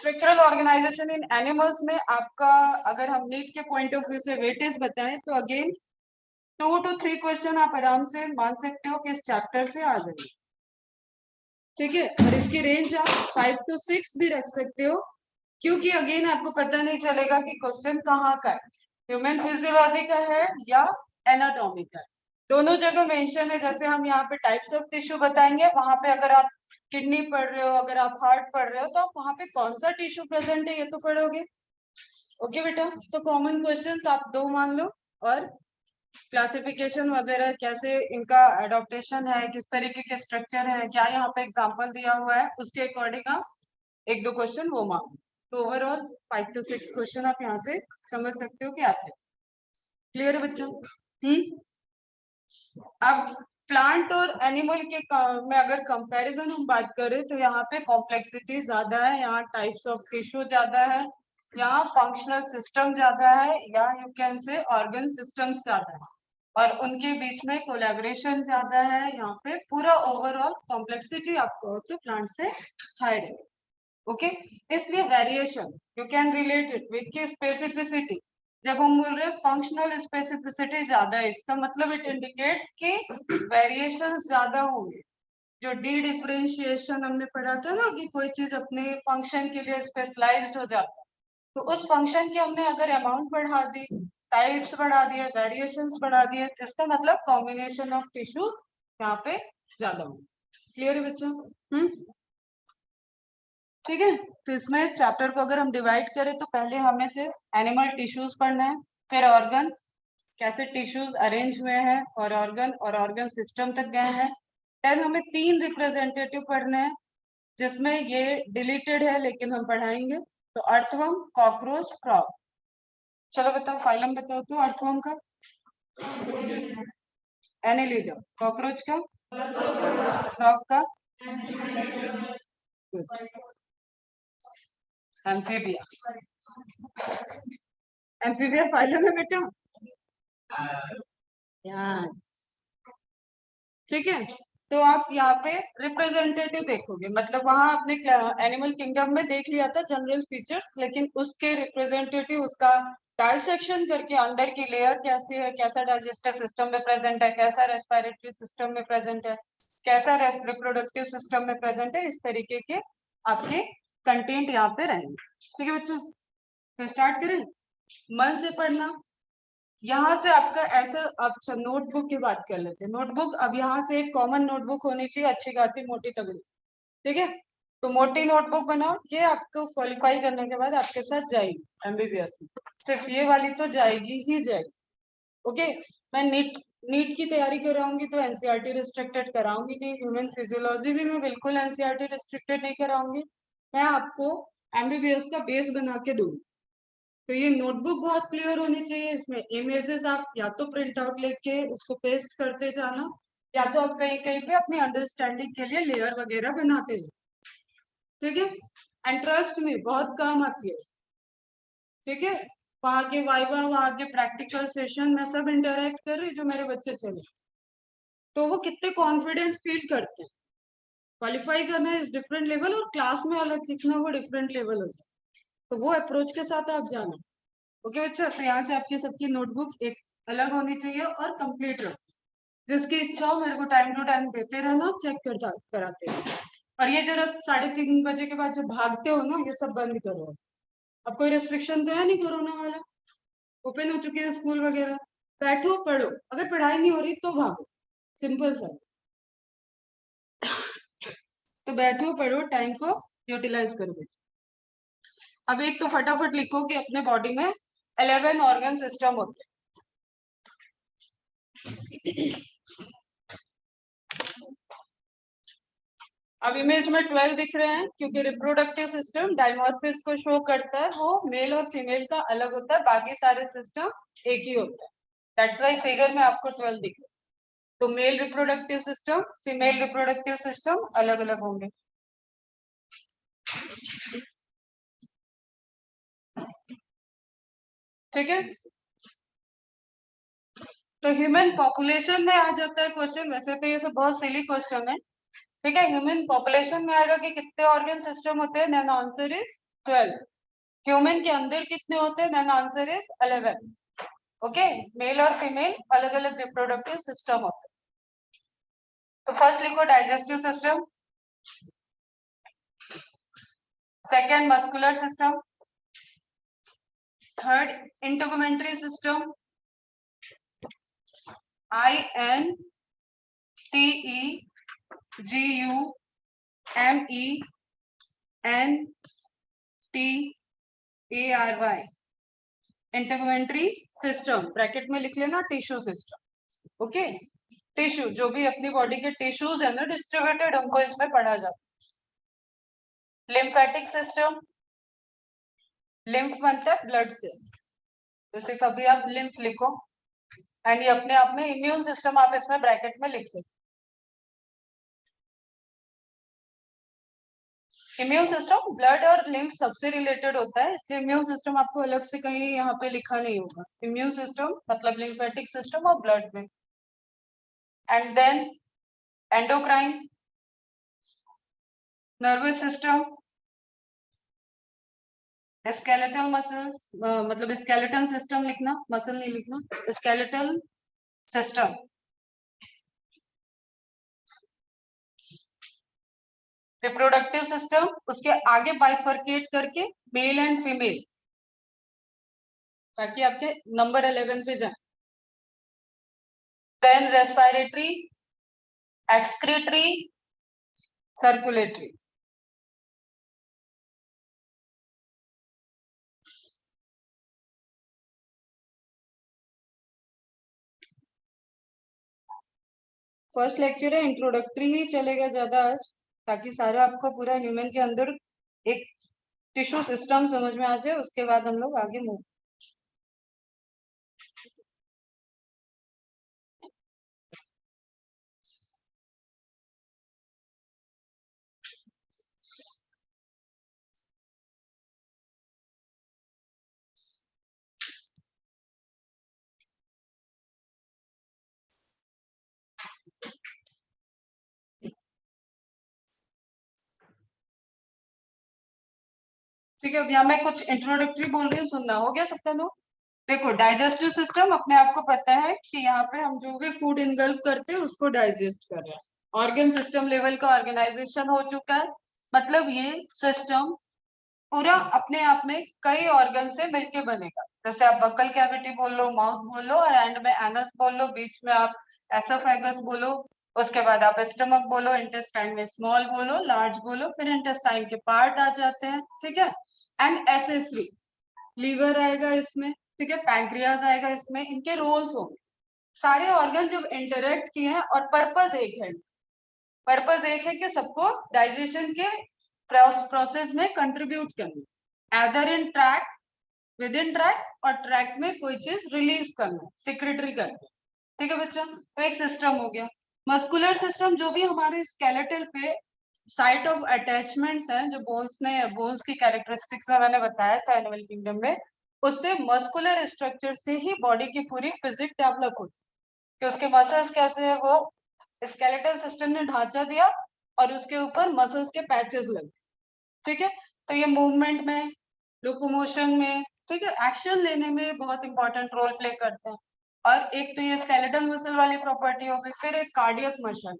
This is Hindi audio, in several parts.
स्ट्रक्चरल ऑर्गेनाइजेशन इन एनिमल्स में आपका अगर हम नीट के पॉइंट ऑफ व्यू से वेटेज बताएं तो अगेन 2 to 3 क्वेश्चन आप आराम से मान सकते हो कि इस चैप्टर से आ जाएंगे। ठीक है, और इसकी रेंज आप 5 to 6 भी रख सकते हो, क्योंकि अगेन आपको पता नहीं चलेगा कि क्वेश्चन कहाँ का है, ह्यूमन फिजियोलॉजी का है या एनाटॉमी का है। दोनों जगह मेंशन है। जैसे हम यहाँ पे टाइप्स ऑफ टिश्यू बताएंगे, वहां पे अगर आप किडनी पढ़ रहे हो, अगर आप हार्ट पढ़ रहे हो, तो आप वहां पे कौन सा टिश्यू प्रेजेंट है ये तो पढ़ोगे। ओके बेटा, तो कॉमन क्वेश्चंस आप 2 मान लो, और क्लासिफिकेशन वगैरह कैसे इनका एडॉप्टेशन है, किस तरीके के स्ट्रक्चर है, क्या यहाँ पे एग्जांपल दिया हुआ है, उसके अकॉर्डिंग आप 1-2 क्वेश्चन वो मांगो। तो ओवरऑल 5 to 6 क्वेश्चन आप यहाँ से समझ सकते हो कि आते हैं। क्लियर है बच्चों? अब प्लांट और एनिमल के में अगर कंपैरिजन हम बात करें तो यहाँ पे कॉम्प्लेक्सिटी ज्यादा है, यहाँ टाइप्स ऑफ टिश्यू ज्यादा है, यहाँ फंक्शनल सिस्टम ज्यादा है, या you can say organ systems ज्यादा है, और उनके बीच में कोलैबोरेशन ज्यादा है। यहाँ पे पूरा ओवरऑल कॉम्प्लेक्सिटी आपको तो प्लांट से हाई है। ओके, इसलिए variation you can relate it with की स्पेसिफिसिटी। जब हम बोल रहे हैं फंक्शनल स्पेसिफिसिटी ज्यादा है, इसका मतलब इट इंडिकेट्स कि वेरिएशन ज्यादा होंगे। जो डी डिफरेंशिएशन हमने पढ़ा था ना कि कोई चीज अपने फंक्शन के लिए स्पेशलाइज्ड हो जाता है, तो उस फंक्शन की हमने अगर अमाउंट बढ़ा दी, टाइप्स बढ़ा दिए, वेरिएशंस बढ़ा दिए, तो इसका मतलब कॉम्बिनेशन ऑफ टिश्यूज यहाँ पे ज्यादा होंगे। क्लियर है बच्चों? ठीक है, तो इसमें चैप्टर को अगर हम डिवाइड करें तो पहले हमें सिर्फ एनिमल टिश्यूज पढ़ना है, फिर ऑर्गन कैसे टिश्यूज अरेंज हुए हैं और ऑर्गन सिस्टम तक गए हैं। देन हमें 3 रिप्रेजेंटेटिव पढ़ने हैं, जिसमें ये डिलीटेड है लेकिन हम पढ़ाएंगे। तो अर्थवर्म, कॉकरोच, फ्रॉग। चलो बताओ, फाइलम बताओ तो अर्थवर्म का, एनेलिडा, कॉकरोच का, फ्रॉग का, एम्फीबिया। एम्फीबिया फाइलम है बेटा। यस, ठीक है। तो आप यहाँ पे रिप्रेजेंटेटिव देखोगे, मतलब वहां आपने एनिमल किंगडम में देख लिया था जनरल फीचर्स, लेकिन उसके रिप्रेजेंटेटिव उसका डायसेक्शन करके अंदर की लेयर कैसी है, कैसा डाइजेस्टिव सिस्टम में प्रेजेंट है, कैसा रेस्पिरेटरी सिस्टम में प्रेजेंट है, कैसा रिप्रोडक्टिव सिस्टम में प्रेजेंट है, इस तरीके के आपके कंटेंट यहाँ पे रहेंगे। ठीक है बच्चों, तो स्टार्ट करें। मन से पढ़ना। यहाँ से आपका ऐसा, अच्छा नोटबुक की बात कर लेते हैं। नोटबुक, अब यहाँ से एक कॉमन नोटबुक होनी चाहिए, अच्छी खासी मोटी तगड़ी। ठीक है, तो मोटी नोटबुक बनाओ, ये आपको क्वालिफाई करने के बाद आपके साथ जाएगी एमबीबीएस में। सिर्फ ये वाली तो जाएगी ही जाएगी। ओके, मैं नीट की तैयारी कराऊंगी तो एनसीईआरटी रिस्ट्रिक्टेड कराऊंगी नहीं, ह्यूमन फिजियोलॉजी भी मैं बिल्कुल एनसीईआरटी रिस्ट्रिक्टेड नहीं कराऊंगी। मैं आपको एमबीबीएस का बेस बना के दूंगी। तो ये नोटबुक बहुत क्लियर होनी चाहिए, इसमें इमेजेस आप या तो प्रिंट आउट लेके उसको पेस्ट करते जाना, या तो आप कहीं कहीं पे अपनी अंडरस्टैंडिंग के लिए लेयर वगैरह बनाते जाओ। ठीक है, एंड ट्रस्ट में बहुत काम आती है। ठीक है, वहां के वाइवा, वहां के प्रैक्टिकल सेशन में सब इंटरेक्ट कर रही जो मेरे बच्चे चले, तो वो कितने कॉन्फिडेंट फील करते हैं। क्वालिफाई करना इज डिफरेंट लेवल, और क्लास में अलग दिखना वो डिफरेंट लेवल हो जाए। तो वो अप्रोच के साथ आप जाना। ओके बच्चा, तो यहाँ से आपकी सबकी नोटबुक एक अलग होनी चाहिए और कंप्लीट रहो। जिसकी इच्छा हो मेरे को टाइम टू टाइम देते रहना, चेक करता कराते रहना। और ये जरा 3:30 बजे के बाद जो भागते हो ना, ये सब बंद करो। अब कोई रेस्ट्रिक्शन तो है नहीं कोरोना वाला, ओपन हो चुके हैं स्कूल वगैरह। बैठो पढ़ो, अगर पढ़ाई नहीं हो रही तो भागो, सिंपल सा। तो बैठो पढ़ो, टाइम को यूटिलाइज करो। अब एक तो फटाफट लिखो कि अपने बॉडी में 11 ऑर्गन सिस्टम होते हैं। अब इमेज में 12 दिख रहे हैं, क्योंकि रिप्रोडक्टिव सिस्टम डायमॉर्फिस को शो करता है, वो मेल और फीमेल का अलग होता है, बाकी सारे सिस्टम एक ही होता है। दैट्स वाई फिगर में आपको 12 दिख रहा है। तो male reproductive system, female reproductive system अलग अलग होंगे। ठीक है, तो ह्यूमन पॉपुलेशन में आ जाता है क्वेश्चन। वैसे तो ये सब बहुत सिली क्वेश्चन है। ठीक है, ह्यूमन पॉपुलेशन में आएगा कि कितने ऑर्गन सिस्टम होते हैं, देन आंसर इज 12। ह्यूमन के अंदर कितने होते हैं? Then answer is 11। Okay, male और फीमेल अलग अलग रिप्रोडक्टिव सिस्टम होते हैं। तो फर्स्ट लिखो digestive system, second muscular system, third integumentary system, INTEGUMENTRY, integumentary system, bracket में लिख लेना टिश्यू सिस्टम। ओके, टिश्यू जो भी अपनी बॉडी के टिश्यूज है ना डिस्ट्रीब्यूटेड, उनको इसमें पढ़ा जाता है। लिम्फेटिक सिस्टम, लिम्फ बनता है ब्लड से, जैसे कभी आप लिम्फ लिखो, एंड ये अपने आप में इम्यून सिस्टम आप इसमें ब्रैकेट में लिख सकते। इम्यून सिस्टम ब्लड और लिम्फ सबसे रिलेटेड होता है, इसलिए इम्यून सिस्टम आपको अलग से कहीं यहाँ पे लिखा नहीं होगा। इम्यून सिस्टम मतलब लिम्फेटिक सिस्टम और ब्लड में। And then endocrine, nervous system, skeletal muscles, मतलब स्केलेटल सिस्टम लिखना, मसल नहीं लिखना, स्केलेटल सिस्टम। रिप्रोडक्टिव सिस्टम, उसके आगे बाइफर्केट करके मेल एंड फीमेल, ताकि आपके नंबर 11 पे जाए। Then respiratory, excretory, circulatory. First lecture है, इंट्रोडक्टरी ही चलेगा ज्यादा आज, ताकि सारा आपका पूरा ह्यूमन के अंदर एक टिश्यू सिस्टम समझ में आ जाए, उसके बाद हम लोग आगे मूव। ठीक है, अब यहाँ मैं कुछ इंट्रोडक्टरी बोल रही हूँ, सुनना। हो गया सबका लोग? देखो, डाइजेस्टिव सिस्टम अपने आप को पता है कि यहाँ पे हम जो भी फूड इनगल्फ करते हैं उसको डाइजेस्ट कर रहे हैं। ऑर्गन सिस्टम लेवल का ऑर्गेनाइजेशन हो चुका है, मतलब ये सिस्टम पूरा अपने आप में कई ऑर्गन से मिलके बनेगा। जैसे आप बक्कल कैविटी बोल लो, माउथ बोल लो, और एंड में एनस बोल लो, बीच में आप एसोफेगस बोलो, उसके बाद आप स्टमक बोलो, इंटेस्टाइन में स्मॉल बोलो, लार्ज बोलो, फिर इंटेस्टाइन के पार्ट आ जाते हैं। ठीक है, एंड एसेसरी लीवर आएगा इसमें, ठीक है, पैंक्रियाज आएगा इसमें, इनके रोल्स होंगे। सारे ऑर्गन जब इंटरेक्ट किए हैं, और पर्पस एक है, पर्पस एक है कि सबको डाइजेशन के प्रोसेस में कंट्रीब्यूट करना, either in track, with in track, और ट्रैक में कोई चीज रिलीज करना, सिक्रेटरी करके। ठीक है बच्चा, तो एक सिस्टम हो गया। मस्कुलर सिस्टम जो भी हमारे स्केलेटल पे साइट ऑफ अटैचमेंट्स हैं, जो बोन्स ने, बोन्स की कैरेक्टरिस्टिक्स में मैंने बताया था एनिमल किंगडम में, उससे मस्कुलर स्ट्रक्चर से ही बॉडी की पूरी फिजिक डेवलप होती है। कि उसके मसल्स कैसे है, वो स्केलेटल सिस्टम ने ढांचा दिया, और उसके ऊपर मसल्स के पैचेस लगे। ठीक है, तो ये मूवमेंट में, लोकोमोशन में, ठीक है, एक्शन लेने में बहुत इंपॉर्टेंट रोल प्ले करते हैं। और एक तो ये स्केलेटल मसल वाली प्रॉपर्टी हो गई, फिर एक कार्डियक मसल,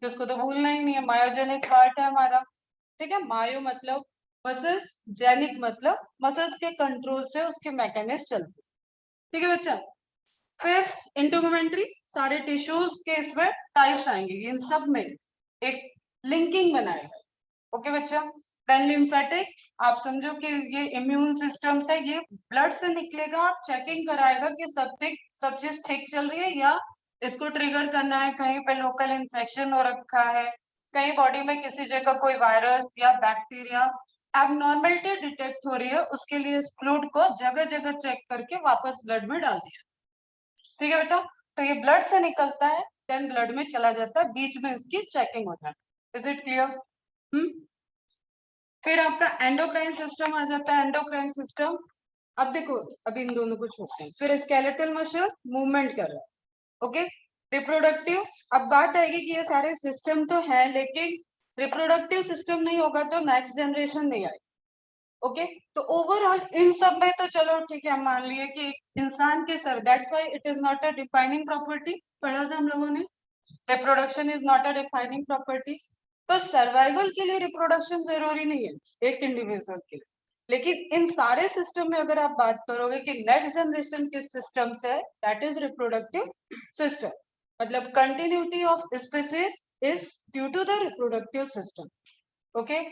जिसको तो भूलना ही नहीं है, मायोजेनिक पार्ट है हमारा। ठीक है, मायो मतलब मसल्स, जेनिक मतलब मसल्स के कंट्रोल से उसके मैकेनिज्म चलते। ठीक है बच्चा, फिर इंटेगुमेंट्री, सारे टिश्यूज के इसमें टाइप्स आएंगे, इन सब में एक लिंकिंग बनाएगा। ओके बच्चा, देन लिम्फेटिक, आप समझो कि ये इम्यून सिस्टम से, ये ब्लड से निकलेगा और चेकिंग कराएगा कि सब चीज ठीक चल रही है, या इसको ट्रिगर करना है, कहीं पे लोकल इन्फेक्शन हो रखा है, कहीं बॉडी में किसी जगह कोई वायरस या बैक्टीरिया एबनॉर्मलिटी डिटेक्ट हो रही है, उसके लिए इस फ्लूइड को जगह जगह चेक करके वापस ब्लड में डाल दिया। ठीक है बेटा, तो ये ब्लड से निकलता है, देन ब्लड में चला जाता है, बीच में इसकी चेकिंग हो जाती है। Is it clear? फिर आपका एंडोक्राइन सिस्टम आ जाता है। एंडोक्राइन सिस्टम, अब देखो, अब इन दोनों को छोड़ते हैं। फिर स्केलेटल मसल मूवमेंट कर रहा है। ओके, रिप्रोडक्टिव, अब बात आएगी कि ये सारे सिस्टम तो है, लेकिन रिप्रोडक्टिव सिस्टम नहीं होगा तो नेक्स्ट जनरेशन नहीं आएगी। ओके, तो ओवरऑल इन सब में तो चलो ठीक है, हम मान लिए कि इंसान के sir, that's why it is not a defining property, पढ़ा था हम लोगों ने, reproduction is not a defining property. तो सर्वाइवल के लिए रिप्रोडक्शन जरूरी नहीं है एक इंडिविजुअल के लिए, लेकिन इन सारे सिस्टम में अगर आप बात करोगे कि नेक्स्ट जनरेशन किस सिस्टम से है, दैट इज रिप्रोडक्टिव सिस्टम। मतलब continuity of species is due to the reproductive system. Okay,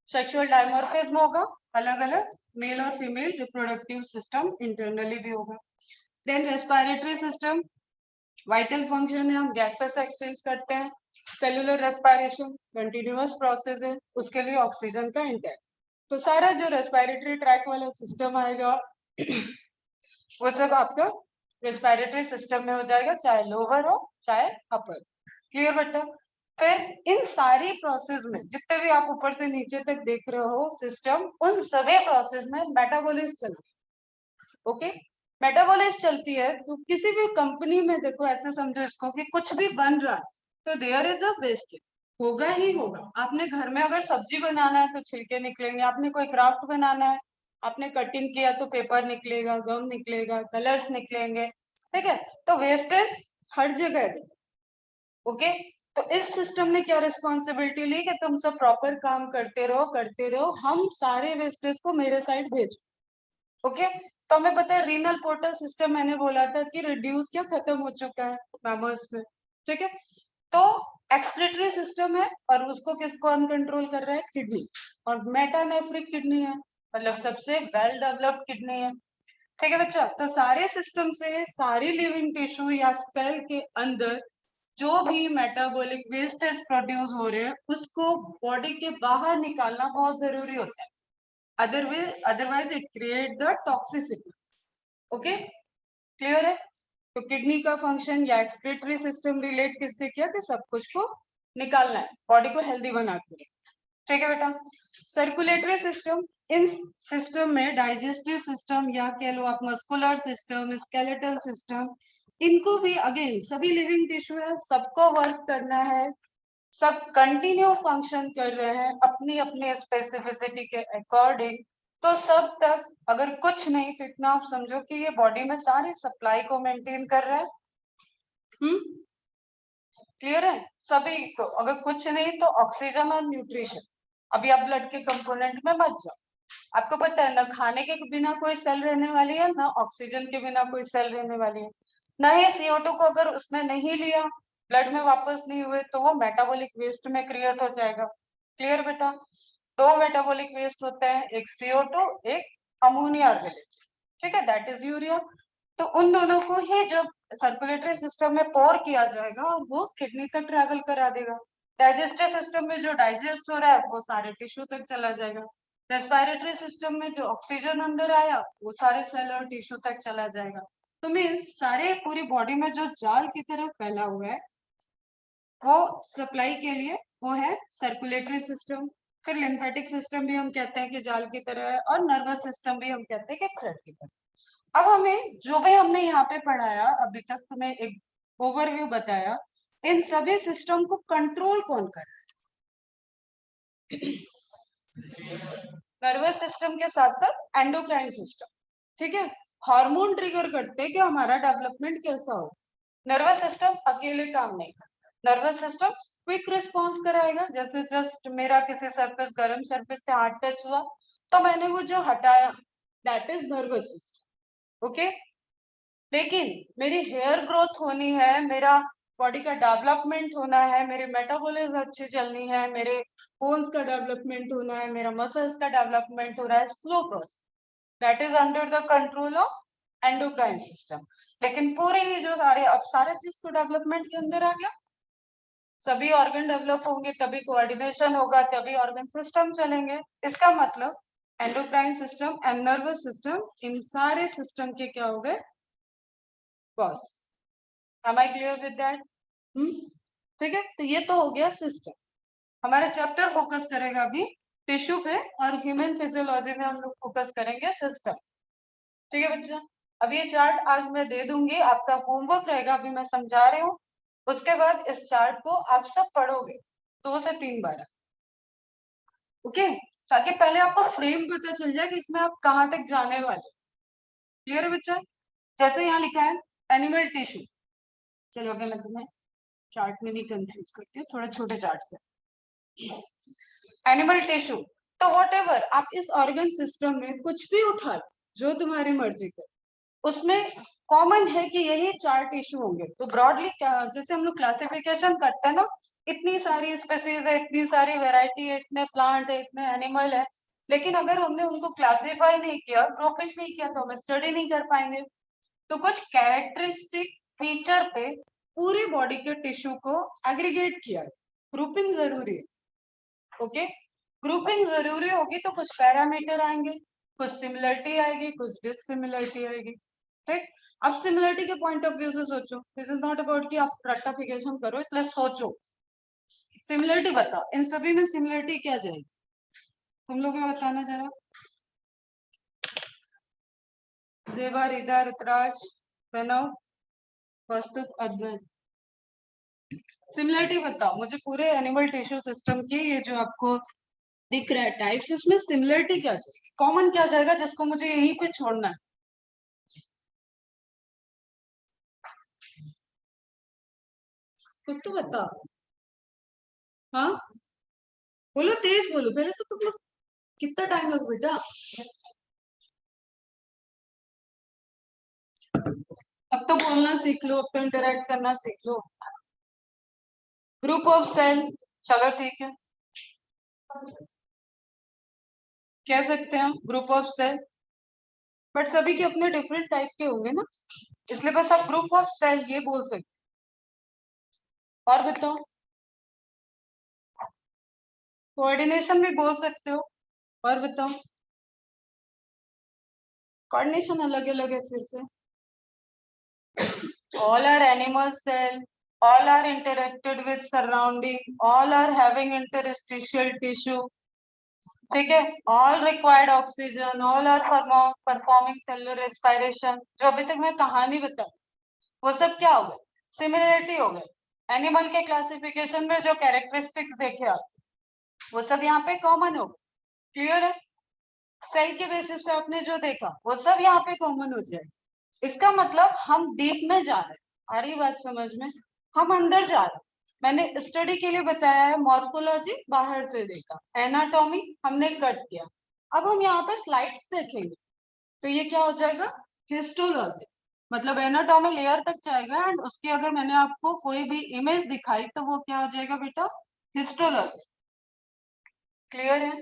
sexual dimorphism होगा, अलग अलग मेल और फीमेल रिप्रोडक्टिव सिस्टम इंटरनली भी होगा। Then respiratory system, vital function है, हम गैसेस से एक्सचेंज करते हैं। सेलुलर रेस्पिरेशन कंटिन्यूअस प्रोसेस है, उसके लिए ऑक्सीजन का इंटेक। तो सारा जो रेस्पिरेटरी ट्रैक वाला सिस्टम आएगा वो सब आपका रेस्पिरेटरी सिस्टम में हो जाएगा, चाहे लोअर हो चाहे अपर। क्लियर बेटा? फिर इन सारी प्रोसेस में जितने भी आप ऊपर से नीचे तक देख रहे हो सिस्टम, उन सभी प्रोसेस में मेटाबॉलिज्म चलती है। ओके, मेटाबॉलिज्म चलती है तो किसी भी कंपनी में देखो, ऐसे समझो इसको कि कुछ भी बन रहा है तो देयर इज अ वेस्टेज, होगा ही होगा। आपने घर में अगर सब्जी बनाना है तो छिलके निकलेंगे, आपने कोई क्राफ्ट बनाना है, आपने कटिंग किया तो पेपर निकलेगा, गम निकलेगा, कलर्स निकलेंगे, ठीक है? तो वेस्टेज हर जगह है। ओके, तो इस सिस्टम ने क्या रिस्पॉन्सिबिलिटी ली कि तुम सब प्रॉपर काम करते रहो, हम सारे वेस्टेज को मेरे साइड भेजो। ओके, तो हमें पता है रीनल पोर्टल सिस्टम, मैंने बोला था कि रिड्यूस क्या खत्म हो चुका है मैमल्स में, ठीक है? तो एक्सक्रीटरी सिस्टम है और उसको किसको अनकंट्रोल कर रहा है? किडनी। और मेटानेफ्रिक किडनी है, मतलब सबसे वेल डेवलप्ड किडनी है, ठीक है बच्चा? तो सारे सिस्टम से सारी लिविंग टिश्यू या सेल के अंदर जो भी मेटाबॉलिक वेस्टेज प्रोड्यूस हो रहे हैं उसको बॉडी के बाहर निकालना बहुत जरूरी होता है, otherwise it create the toxicity. Okay, clear है? तो किडनी का फंक्शन या एक्सक्रीटरी सिस्टम रिलेट किससे किया कि सब कुछ को निकालना है, बॉडी को हेल्दी बना के, ठीक है बेटा? सर्कुलेटरी सिस्टम, इन सिस्टम में डाइजेस्टिव सिस्टम या कह लो आप मस्कुलर सिस्टम, स्केलेटल सिस्टम, इनको भी अगेन सभी लिविंग टिश्यू है, सबको वर्क करना है, सब कंटिन्यू फंक्शन कर रहे हैं अपनी अपनी स्पेसिफिसिटी के अकॉर्डिंग। तो सब तक अगर कुछ नहीं तो इतना आप समझो कि ये बॉडी में सारी सप्लाई को मेंटेन कर रहा है। क्लियर है? सभी को, अगर कुछ नहीं तो ऑक्सीजन और न्यूट्रिशन। अभी आप ब्लड के कंपोनेंट में मत जाओ, आपको पता है ना खाने के बिना कोई सेल रहने वाली है, ना ऑक्सीजन के बिना कोई सेल रहने वाली है, ना ही CO2 को अगर उसने नहीं लिया, ब्लड में वापस नहीं हुए तो वो मेटाबॉलिक वेस्ट में क्रिएट हो जाएगा। क्लियर बेटा? दो मेटाबॉलिक वेस्ट होते हैं, एक CO2, एक अमोनिया रिलेटेड, ठीक है, दैट इज यूरिया। तो उन दोनों को ही जब सर्कुलेटरी सिस्टम में पोर किया जाएगा और वो किडनी तक ट्रेवल करा देगा। डाइजेस्टिव सिस्टम में जो डाइजेस्ट हो रहा है वो सारे टिश्यू तक चला जाएगा। रेस्पिरेटरी सिस्टम में जो ऑक्सीजन अंदर आया वो सारे सेल और टिश्यू तक चला जाएगा। तो मीन्स सारे पूरी बॉडी में जो जाल की तरह फैला हुआ है वो सप्लाई के लिए वो है सर्कुलेटरी सिस्टम। फिर लिम्फेटिक सिस्टम भी हम कहते हैं कि जाल की तरह है, और नर्वस सिस्टम भी हम कहते हैं कि थ्रेड की तरह। अब हमें जो भी हमने यहाँ पे पढ़ाया अभी तक, तुम्हें एक ओवरव्यू बताया, इन सभी सिस्टम को कंट्रोल कौन कर रहा है? नर्वस सिस्टम के साथ साथ एंडोक्राइन सिस्टम, ठीक है? हार्मोन ट्रिगर करते हैं कि हमारा डेवलपमेंट कैसा हो। नर्वस सिस्टम अकेले काम नहीं करता, नर्वस सिस्टम क्विक रिस्पॉन्स कराएगा। जैसे जस्ट मेरा किसी सरफेस, गर्म सरफेस से हाथ टच हुआ तो मैंने वो जो हटाया, that is nervous system. Okay, लेकिन मेरी हेयर ग्रोथ होनी है, मेरा बॉडी का डेवलपमेंट होना है, मेरी मेटाबॉलिज्म अच्छी चलनी है, मेरे बोन्स का डेवलपमेंट होना है, मेरा मसल्स का डेवलपमेंट हो रहा है, slow process, that is under the control of endocrine system. लेकिन पूरी ही जो सारे, अब सारा चीज तो डेवलपमेंट के अंदर आ गया, सभी ऑर्गन डेवलप होंगे तभी कोऑर्डिनेशन होगा, तभी ऑर्गन सिस्टम चलेंगे। इसका मतलब endocrine system and nervous system, इन सारे सिस्टम के क्या हो गए? Boss. Am I clear with that? ठीक है, तो ये तो हो गया सिस्टम। हमारा चैप्टर फोकस करेगा अभी टिश्यू पे, और ह्यूमन फिजियोलॉजी में हम लोग फोकस करेंगे सिस्टम। ठीक है बच्चा? अब ये चार्ट आज मैं दे दूंगी, आपका होमवर्क रहेगा, अभी मैं समझा रही हूँ, उसके बाद इस चार्ट को आप सब पढ़ोगे 2 से 3 बार। ओके, ताकि पहले आपको फ्रेम पता चल जाए कि इसमें आप कहाँ तक जाने वाले। क्लियर है बच्चा? जैसे यहाँ लिखा है एनिमल टिश्यू। चलो अभी मैं तुम्हें चार्ट में नहीं कंफ्यूज करती हूँ, थोड़ा छोटे चार्ट से। एनिमल टिश्यू, तो व्हाटएवर आप इस ऑर्गन सिस्टम में कुछ भी उठा लो, जो तुम्हारी मर्जी का, उसमें कॉमन है कि यही 4 टिश्यू होंगे। तो ब्रॉडली जैसे हम लोग क्लासिफिकेशन करते हैं ना, इतनी सारी स्पेसीज है, इतनी सारी वेराइटी है, इतने प्लांट है, इतने एनिमल है, लेकिन अगर हमने उनको क्लासिफाई नहीं किया, ग्रुपिंग नहीं किया, तो हम स्टडी नहीं कर पाएंगे। तो कुछ कैरेक्टरिस्टिक फीचर पे पूरी बॉडी के टिश्यू को एग्रीगेट किया, ग्रुपिंग जरूरी है। ओके, ग्रुपिंग जरूरी होगी तो कुछ पैरामीटर आएंगे, कुछ सिमिलरिटी आएगी, कुछ डिससिमिलरिटी आएगी। ठीक, अब सिमिलरिटी के पॉइंट ऑफ व्यू से सोचो, दिस इज नॉट अबाउट कि आप रेक्टिफिकेशन करो, इसलिए सोचो सिमिलरिटी बताओ, इन सभी में सिमिलरिटी क्या जाएगी, तुम लोग बताना जरा। जेबा, रिदा, ऋतराज, प्रणव, कौस्तुभ, अद्वैत, सिमिलरिटी बताओ मुझे पूरे एनिमल टिश्यू सिस्टम की, ये जो आपको दिख रहा है टाइप्स, इसमें सिमिलरिटी क्या जाएगी, कॉमन क्या जाएगा जिसको मुझे यहीं पे छोड़ना है। कुछ तो बताओ। हाँ बोलो, तेज बोलो, पहले तो तुम लोग कितना टाइम लगा बेटा। अब तो बोलना सीख लो, अब तो इंटरेक्ट करना सीख लो। ग्रुप ऑफ सेल, चलो ठीक है, कह सकते हैं ग्रुप ऑफ सेल, बट सभी के अपने डिफरेंट टाइप के होंगे ना, इसलिए बस आप ग्रुप ऑफ सेल ये बोल सकते। और बताओ, कोऑर्डिनेशन भी बोल सकते हो। और बताओ, कोऑर्डिनेशन अलग अलग है फिर से। all are animal cell, all are interacted with surrounding, all are having interstitial tissue, ठीक है, all required oxygen, all are performing cellular respiration, जो अभी तक मैं कहानी बताऊं वो सब क्या हो गए, सिमिलरिटी हो गए। एनिमल के क्लासिफिकेशन में जो कैरेक्टरिस्टिक्स देखे आप, वो सब यहाँ पे कॉमन हो गए। क्लियर है? सेल के बेसिस पे आपने जो देखा वो सब यहाँ पे कॉमन हो जाए। इसका मतलब हम डीप में जा रहे हैं, आ रही बात समझ में, हम अंदर जा रहे हैं। मैंने स्टडी के लिए बताया है, मॉर्फोलॉजी बाहर से देखा, एनाटॉमी हमने कट किया। अब हम यहाँ पे स्लाइड्स देखेंगे, तो ये क्या हो जाएगा, हिस्टोलॉजी, मतलब एनाटॉमी लेयर तक जाएगा, एंड उसकी अगर मैंने आपको कोई भी इमेज दिखाई तो वो क्या हो जाएगा बेटा, हिस्टोलॉजी। क्लियर है?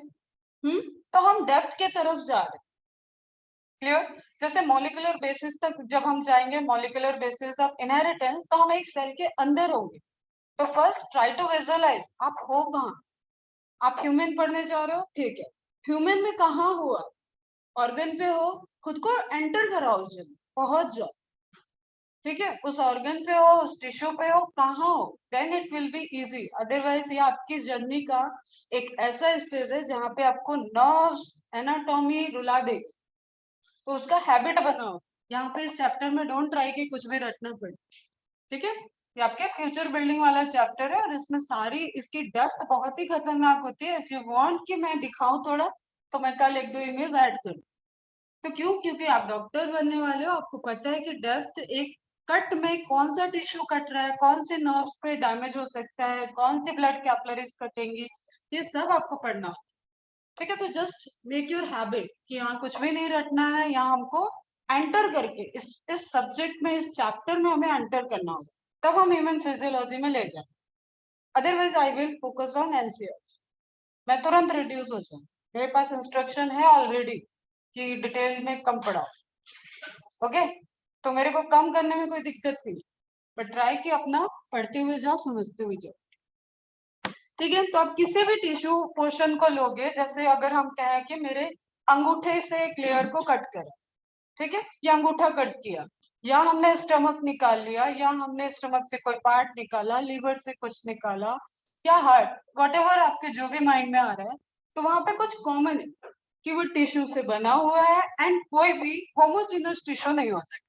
तो हम डेप्थ के तरफ जा रहे हैं। क्लियर? जैसे मॉलिक्यूलर बेसिस तक जब हम जाएंगे, मॉलिक्यूलर बेसिस ऑफ इनहेरिटेंस, तो हम एक सेल के अंदर होंगे। तो फर्स्ट ट्राई टू विजुअलाइज आप हो कहाँ, आप ह्यूमन पढ़ने जा रहे हो, ठीक है, ह्यूमन में कहाँ हुआ, ऑर्गन पे हो, खुद को एंटर कराओ उस जगह, पहुंच जाओ, ठीक है, उस ऑर्गन पे हो, उस टिश्यू पे हो, कहाँ हो, then it will be easy. Otherwise ये आपकी जर्नी का एक ऐसा स्टेज है जहाँ पे आपको नर्व्स, एनाटॉमी रुला देगी, तो उसका हैबिट बनाओ। यहाँ पे इस चैप्टर में डोंट ट्राई कि कुछ भी रटना पड़े, ठीक है, ये आपके फ्यूचर बिल्डिंग वाला चैप्टर है, और इसमें सारी इसकी डेप्थ बहुत ही खतरनाक होती है। इफ यू वांट कि मैं दिखाऊं थोड़ा, तो मैं कल एक दो इमेज ऐड करूं। तो क्यों, क्योंकि आप डॉक्टर बनने वाले हो, आपको पता है कि डेप्थ एक कट में कौन सा टिश्यू कट रहा है, कौन से नर्व्स पे डैमेज हो सकता है, कौन सी ब्लड कैपिलरीज कटेंगी, ये सब आपको पढ़ना होगा। ठीक है, तो जस्ट मेक योर हैबिट कि यहाँ कुछ भी नहीं रटना है, यहाँ हमको एंटर करके इस सब्जेक्ट में, इस चैप्टर में हमें एंटर करना होगा, तब हम ह्यूमन फिजियोलॉजी में ले जाए। Otherwise I will focus on NCR, मैं तुरंत रिड्यूस हो जाऊँ, मेरे पास इंस्ट्रक्शन है ऑलरेडी कि डिटेल में कम पढ़ाओ। ओके, तो मेरे को कम करने में कोई दिक्कत नहीं, बट ट्राई कि अपना पढ़ते हुए जाओ, समझते हुए जाओ। ठीक है, तो आप किसी भी टिश्यू पोर्शन को लोगे, जैसे अगर हम कहें कि मेरे अंगूठे से एक लेयर को कट करें, ठीक है, ये अंगूठा कट किया, या हमने स्टमक निकाल लिया, या हमने स्टमक से कोई पार्ट निकाला, लीवर से कुछ निकाला, या हार्ट, वॉटेवर आपके जो भी माइंड में आ रहा है, तो वहां पे कुछ कॉमन है कि वो टिश्यू से बना हुआ है, एंड कोई भी होमोजीनस टिश्यू नहीं हो सकता,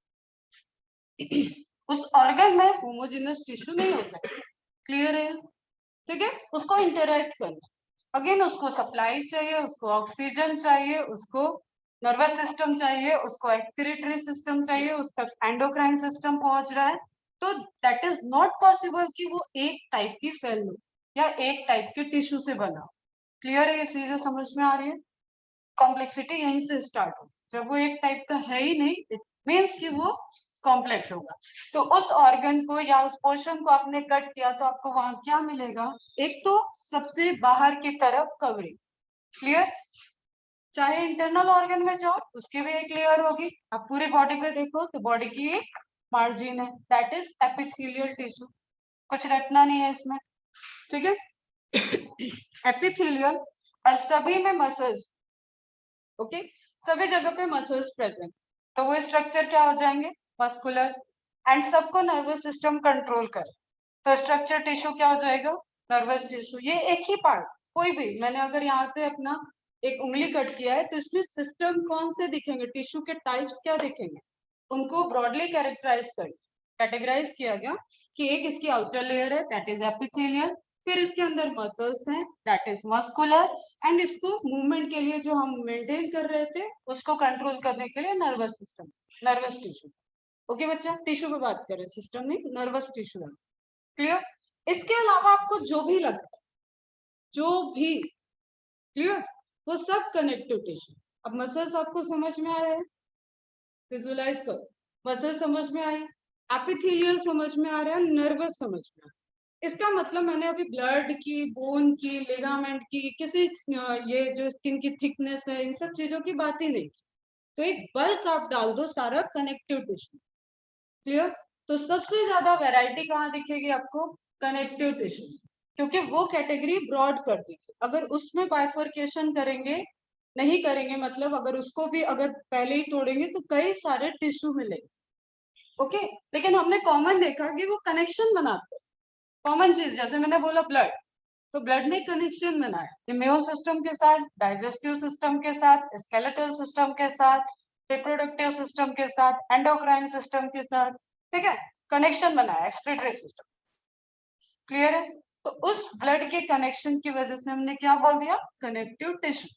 उस ऑर्गन में होमोजीनस टिश्यू नहीं हो सकता। क्लियर है? ठीक है, उसको इंटरेक्ट करना, अगेन उसको सप्लाई चाहिए, उसको ऑक्सीजन चाहिए, उसको नर्वस सिस्टम चाहिए, उसको एक्सक्रीटरी सिस्टम चाहिए, उस तक एंडोक्राइन सिस्टम पहुंच रहा है। तो दैट इज नॉट पॉसिबल कि वो एक टाइप की सेल हो या एक टाइप के टिश्यू से बना हो। क्लियर है? ये चीजें समझ में आ रही है? कॉम्प्लेक्सिटी यहीं से स्टार्ट हो, जब वो एक टाइप का है ही नहीं, इट मीन्स कि वो कॉम्प्लेक्स होगा। तो उस ऑर्गन को या उस पोर्शन को आपने कट किया तो आपको वहां क्या मिलेगा? एक तो सबसे बाहर की तरफ कवरिंग। क्लियर? चाहे इंटरनल ऑर्गन में जाओ उसकी भी एक लेयर होगी। आप पूरी बॉडी पे देखो तो बॉडी की एक मार्जिन है, दैट इज एपिथेलियल टिश्यू। कुछ रटना नहीं है इसमें, ठीक है? एपिथेलियल और सभी में मसल्स, ओके, सभी जगह पे मसल्स प्रेजेंट। तो वो स्ट्रक्चर क्या हो जाएंगे? मस्कुलर। एंड सबको नर्वस सिस्टम कंट्रोल करे तो स्ट्रक्चर टिश्यू क्या हो जाएगा? Nervous tissue. ये एक ही पार्ट, कोई भी, मैंने अगर यहाँ से अपना एक उंगली कट किया है तो इसमें सिस्टम कौन से दिखेंगे, टिश्यू के टाइप्स क्या दिखेंगे, उनको ब्रॉडली कैरेक्टराइज कर कैटेगराइज किया गया कि एक इसकी आउटर लेयर है दैट इज एपिथेलियल, फिर इसके अंदर मसल्स हैं दैट इज मस्कुलर, एंड इसको मूवमेंट के लिए जो हम मेंटेन कर रहे थे उसको कंट्रोल करने के लिए nervous system, nervous tissue. Okay बच्चा, टिश्यू पे बात करें, सिस्टम नहीं, नर्वस टिश्यू है। क्लियर? इसके अलावा आपको जो भी लगता है, जो भी, क्लियर, वो सब कनेक्टिव टिश्यू। अब मसल्स आपको समझ में आया है? विजुलाइज करो, मसल समझ में आई, एपिथेलियल समझ में आ रहा है, नर्वस समझ में आ रहा है। इसका मतलब मैंने अभी ब्लड की, बोन की, लिगामेंट की, किसी ये जो स्किन की थिकनेस है, इन सब चीजों की बात ही नहीं। तो एक बल्क आप डाल दो सारा कनेक्टिव टिश्यू। क्लियर? तो सबसे ज्यादा वैरायटी कहाँ दिखेगी आपको? कनेक्टिव टिश्यू, क्योंकि वो कैटेगरी ब्रॉड कर देगी। अगर उसमें बाइफर्केशन करेंगे, नहीं करेंगे, मतलब अगर उसको भी अगर पहले ही तोड़ेंगे तो कई सारे टिश्यू मिलेंगे। ओके, लेकिन हमने कॉमन देखा कि वो कनेक्शन बनाते हैं। कॉमन चीज जैसे मैंने बोला ब्लड, तो ब्लड ने कनेक्शन बनाया इम्यून सिस्टम के साथ, डाइजेस्टिव सिस्टम के साथ, स्केलेटल सिस्टम के साथ, रिप्रोडक्टिव सिस्टम के साथ, एंडोक्राइन सिस्टम के साथ, ठीक है? कनेक्शन बनाया, एक्सक्रीटरी सिस्टम। क्लियर है? तो उस ब्लड के कनेक्शन की वजह से हमने क्या बोल दिया? Connective tissue.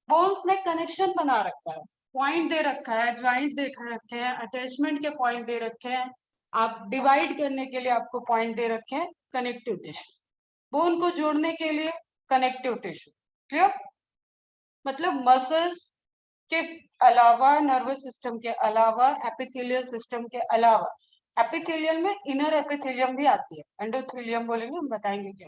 बोन्स ने कनेक्शन बना रखा है, पॉइंट दे रखा है, ज्वाइंट दे रखे हैं, अटैचमेंट के पॉइंट दे रखे हैं, आप डिवाइड करने के लिए आपको पॉइंट दे रखे हैं, कनेक्टिव टिश्यू। बोन को जोड़ने के लिए कनेक्टिव टिश्यू। क्लियर? मतलब मसल्स के अलावा, नर्वस सिस्टम के अलावा, एपिथेलियल सिस्टम के अलावा, एपिथेलियल में इनर एपिथेलियम भी आती है, एंडोथेलियम बोलेंगे, हम बताएंगे क्या।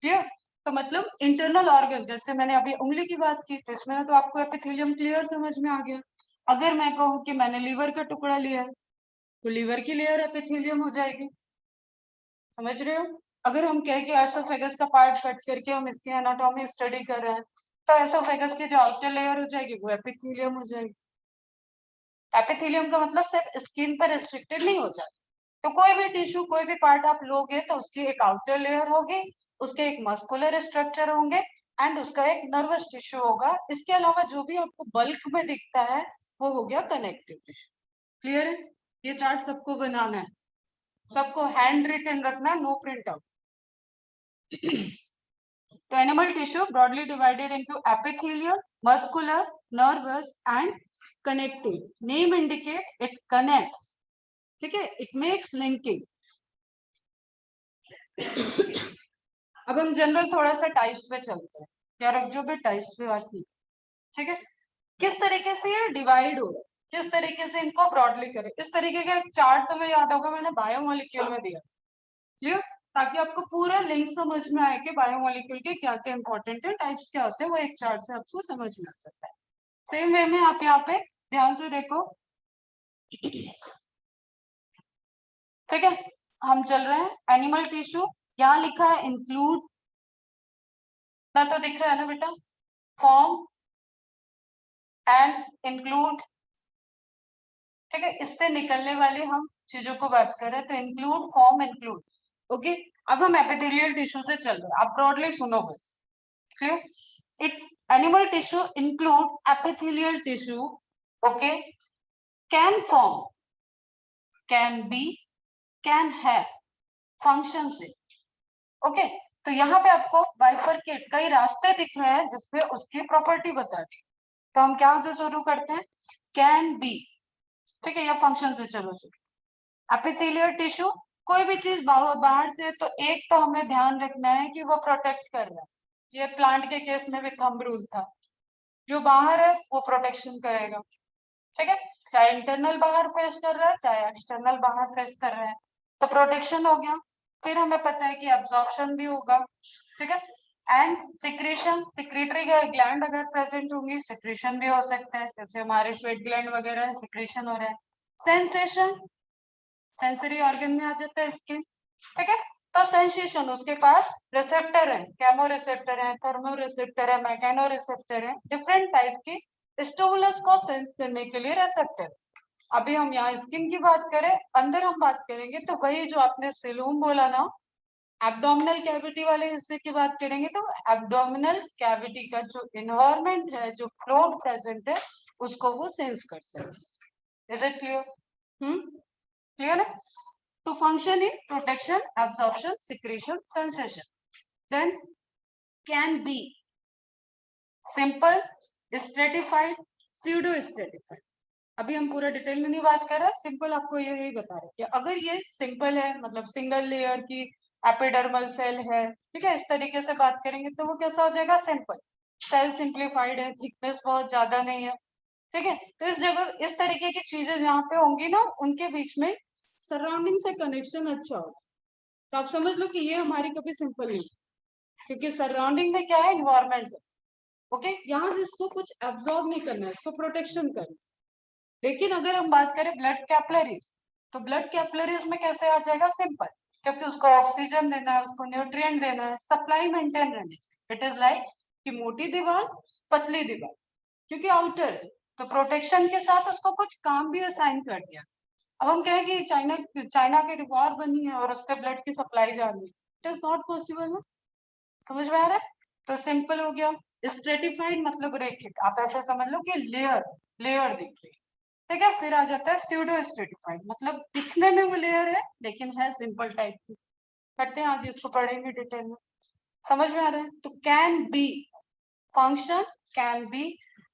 क्लियर? तो मतलब इंटरनल ऑर्गन, जैसे मैंने अभी उंगली की बात की तो इसमें तो आपको एपिथेलियम क्लियर समझ में आ गया। अगर मैं कहूँ कि मैंने लीवर का टुकड़ा लिया है तो लीवर की लेयर एपिथेलियम हो जाएगी। समझ रहे हो? अगर हम कहें कि एसोफेगस का पार्ट कट करके हम इसकी एनाटॉमी स्टडी कर रहे हैं तो एसोफेगस की जो आउटर लेयर हो जाएगी वो एपिथेलियम हो जाएगी। एपिथेलियम का मतलब सिर्फ स्किन पर रिस्ट्रिक्टेड नहीं हो जाता। तो कोई भी टिश्यू, कोई भी पार्ट आप लोगे तो उसकी एक आउटर लेयर होगी, उसके एक मस्कुलर स्ट्रक्चर होंगे, एंड उसका एक नर्वस टिश्यू होगा। इसके अलावा जो भी आपको बल्क में दिखता है वो हो गया कनेक्टिव टिश्यू। क्लियर है? ये चार्ट सबको बनाना है, सबको हैंड रिटन रखना, नो प्रिंट आउट। तो animal tissue broadly divided into epithelial, muscular, nervous and connective. Name indicate it connects. ठीक है? It makes linking. अब हम जनरल थोड़ा सा टाइप्स पे चलते हैं। क्या रख जो भी टाइप्स पे बात की, ठीक है? किस तरीके से ये डिवाइड हो रहा है, किस तरीके से इनको ब्रॉडली करें, इस तरीके का एक चार्ट तुम्हें याद होगा, मैंने बायोमोलिक्यूल में दिया। क्लियर? ताकि आपको पूरा लिंक समझ में आए कि बायोमोलिक्यूल के क्या क्या इंपॉर्टेंट है, टाइप्स क्या होते हैं, वो एक चार्ट से आपको समझ में आ सकता है। सेम वे में आप यहाँ पे ध्यान से देखो, ठीक है? हम चल रहे हैं एनिमल टिश्यू, यहाँ लिखा है इंक्लूड, ना तो दिख रहा है ना बेटा, फॉर्म एंड इंक्लूड, ठीक है? इससे निकलने वाले हम चीजों को बात कर रहे हैं, तो इंक्लूड, फॉर्म, इंक्लूड। ओके, अब हम एपिथेलियल टिश्यू से चल रहे हैं, आप ब्रॉडली सुनो बस। Clear? It animal tissue include epithelial tissue, okay, can form, can be, can have functions. Okay, तो यहाँ पे आपको बाइफरकेट कई रास्ते दिख रहे हैं जिसपे उसकी प्रॉपर्टी बता दी। तो हम क्या से शुरू करते हैं, कैन बी, ठीक है, या फंक्शन से चलो शुरू। एपिथेलियल टिश्यू, कोई भी चीज बाहर से, तो एक तो हमें ध्यान रखना है कि वो प्रोटेक्ट कर रहा है। ये प्लांट के केस में भी थंब रूल था, जो बाहर है वो प्रोटेक्शन करेगा, ठीक है, चाहे इंटरनल बाहर फेस कर रहा है चाहे एक्सटर्नल बाहर फेस कर रहा है, तो प्रोटेक्शन हो गया। फिर हमें पता है कि एब्जॉर्प्शन भी होगा, ठीक है, एंड सिक्रीशन, सिक्रीटरी ग्लैंड अगर प्रेजेंट होंगी सिक्रीशन भी हो सकता है, जैसे हमारे स्वेट ग्लैंड वगैरह है, सिक्रीशन हो रहा है। सेंसेशन, सेंसरी ऑर्गन में आ जाता है स्किन, ठीक है, तो सेंसेशन उसके पास रिसेप्टर है, केमो रिसेप्टर है, थर्मो रिसेप्टर है, मैकेनो रिसेप्टर है, डिफरेंट टाइप की स्टिमुलस को सेंस करने के लिए रिसेप्टर। अभी हम यहाँ स्किन की बात करें, अंदर हम बात करेंगे तो वही जो आपने सिलूम बोला ना, एब्डोमिनल कैविटी वाले हिस्से की बात करेंगे, तो एब्डोमिनल कैविटी का जो इन्वायरमेंट है, जो फ्लूइड प्रेजेंट है, उसको वो सेंस कर सकते। Is it clear? क्लियर है? तो function in protection, absorption, secretion, sensation. Then can be simple, stratified, pseudo stratified. अभी हम पूरा डिटेल में नहीं बात कर रहे, सिंपल आपको यही बता रहे कि अगर ये सिंपल है, मतलब सिंगल लेयर की एपिडर्मल सेल है, ठीक है, इस तरीके से बात करेंगे तो वो कैसा हो जाएगा, सिंपल। सेल सिंप्लीफाइड है, थिकनेस बहुत ज्यादा नहीं है, ठीक है, तो इस जगह इस तरीके की चीजें जहाँ पे होंगी ना, उनके बीच में सराउंडिंग से कनेक्शन अच्छा होगा। तो आप समझ लो कि ये हमारी कभी सिंपल नहीं है, क्योंकि सराउंडिंग में क्या है, इन्वायरमेंट है, ओके, यहाँ से इसको कुछ एब्जॉर्ब नहीं करना है, इसको प्रोटेक्शन करना है। लेकिन अगर हम बात करें ब्लड कैपिलरीज, तो ब्लड कैपिलरीज में कैसे आ जाएगा, सिंपल, क्योंकि उसको ऑक्सीजन देना है, उसको न्यूट्रिएंट देना है, सप्लाई मेंटेन रहनी चाहिए। इट इज लाइक कि मोटी दीवार, पतली दीवार, क्योंकि आउटर है, तो प्रोटेक्शन के साथ उसको कुछ काम भी असाइन कर दिया। अब हम कहें कि चाइना चाइना की वॉर बनी है और उससे ब्लड की सप्लाई जा रही है, इट इज नॉट पॉसिबल ना। समझ में आ रहा है? तो सिंपल हो गया। स्ट्रेटिफाइड मतलब रेखित, आप ऐसे समझ लो कि लेयर लेयर दिख रही है, ठीक है। फिर आ जाता है स्यूडो स्ट्रेटिफाइड, मतलब दिखने में वो लेयर है लेकिन है सिंपल टाइप की। करते हैं आज इसको पढ़ेंगे डिटेल में, समझ में आ रहा है? तो can be function, can be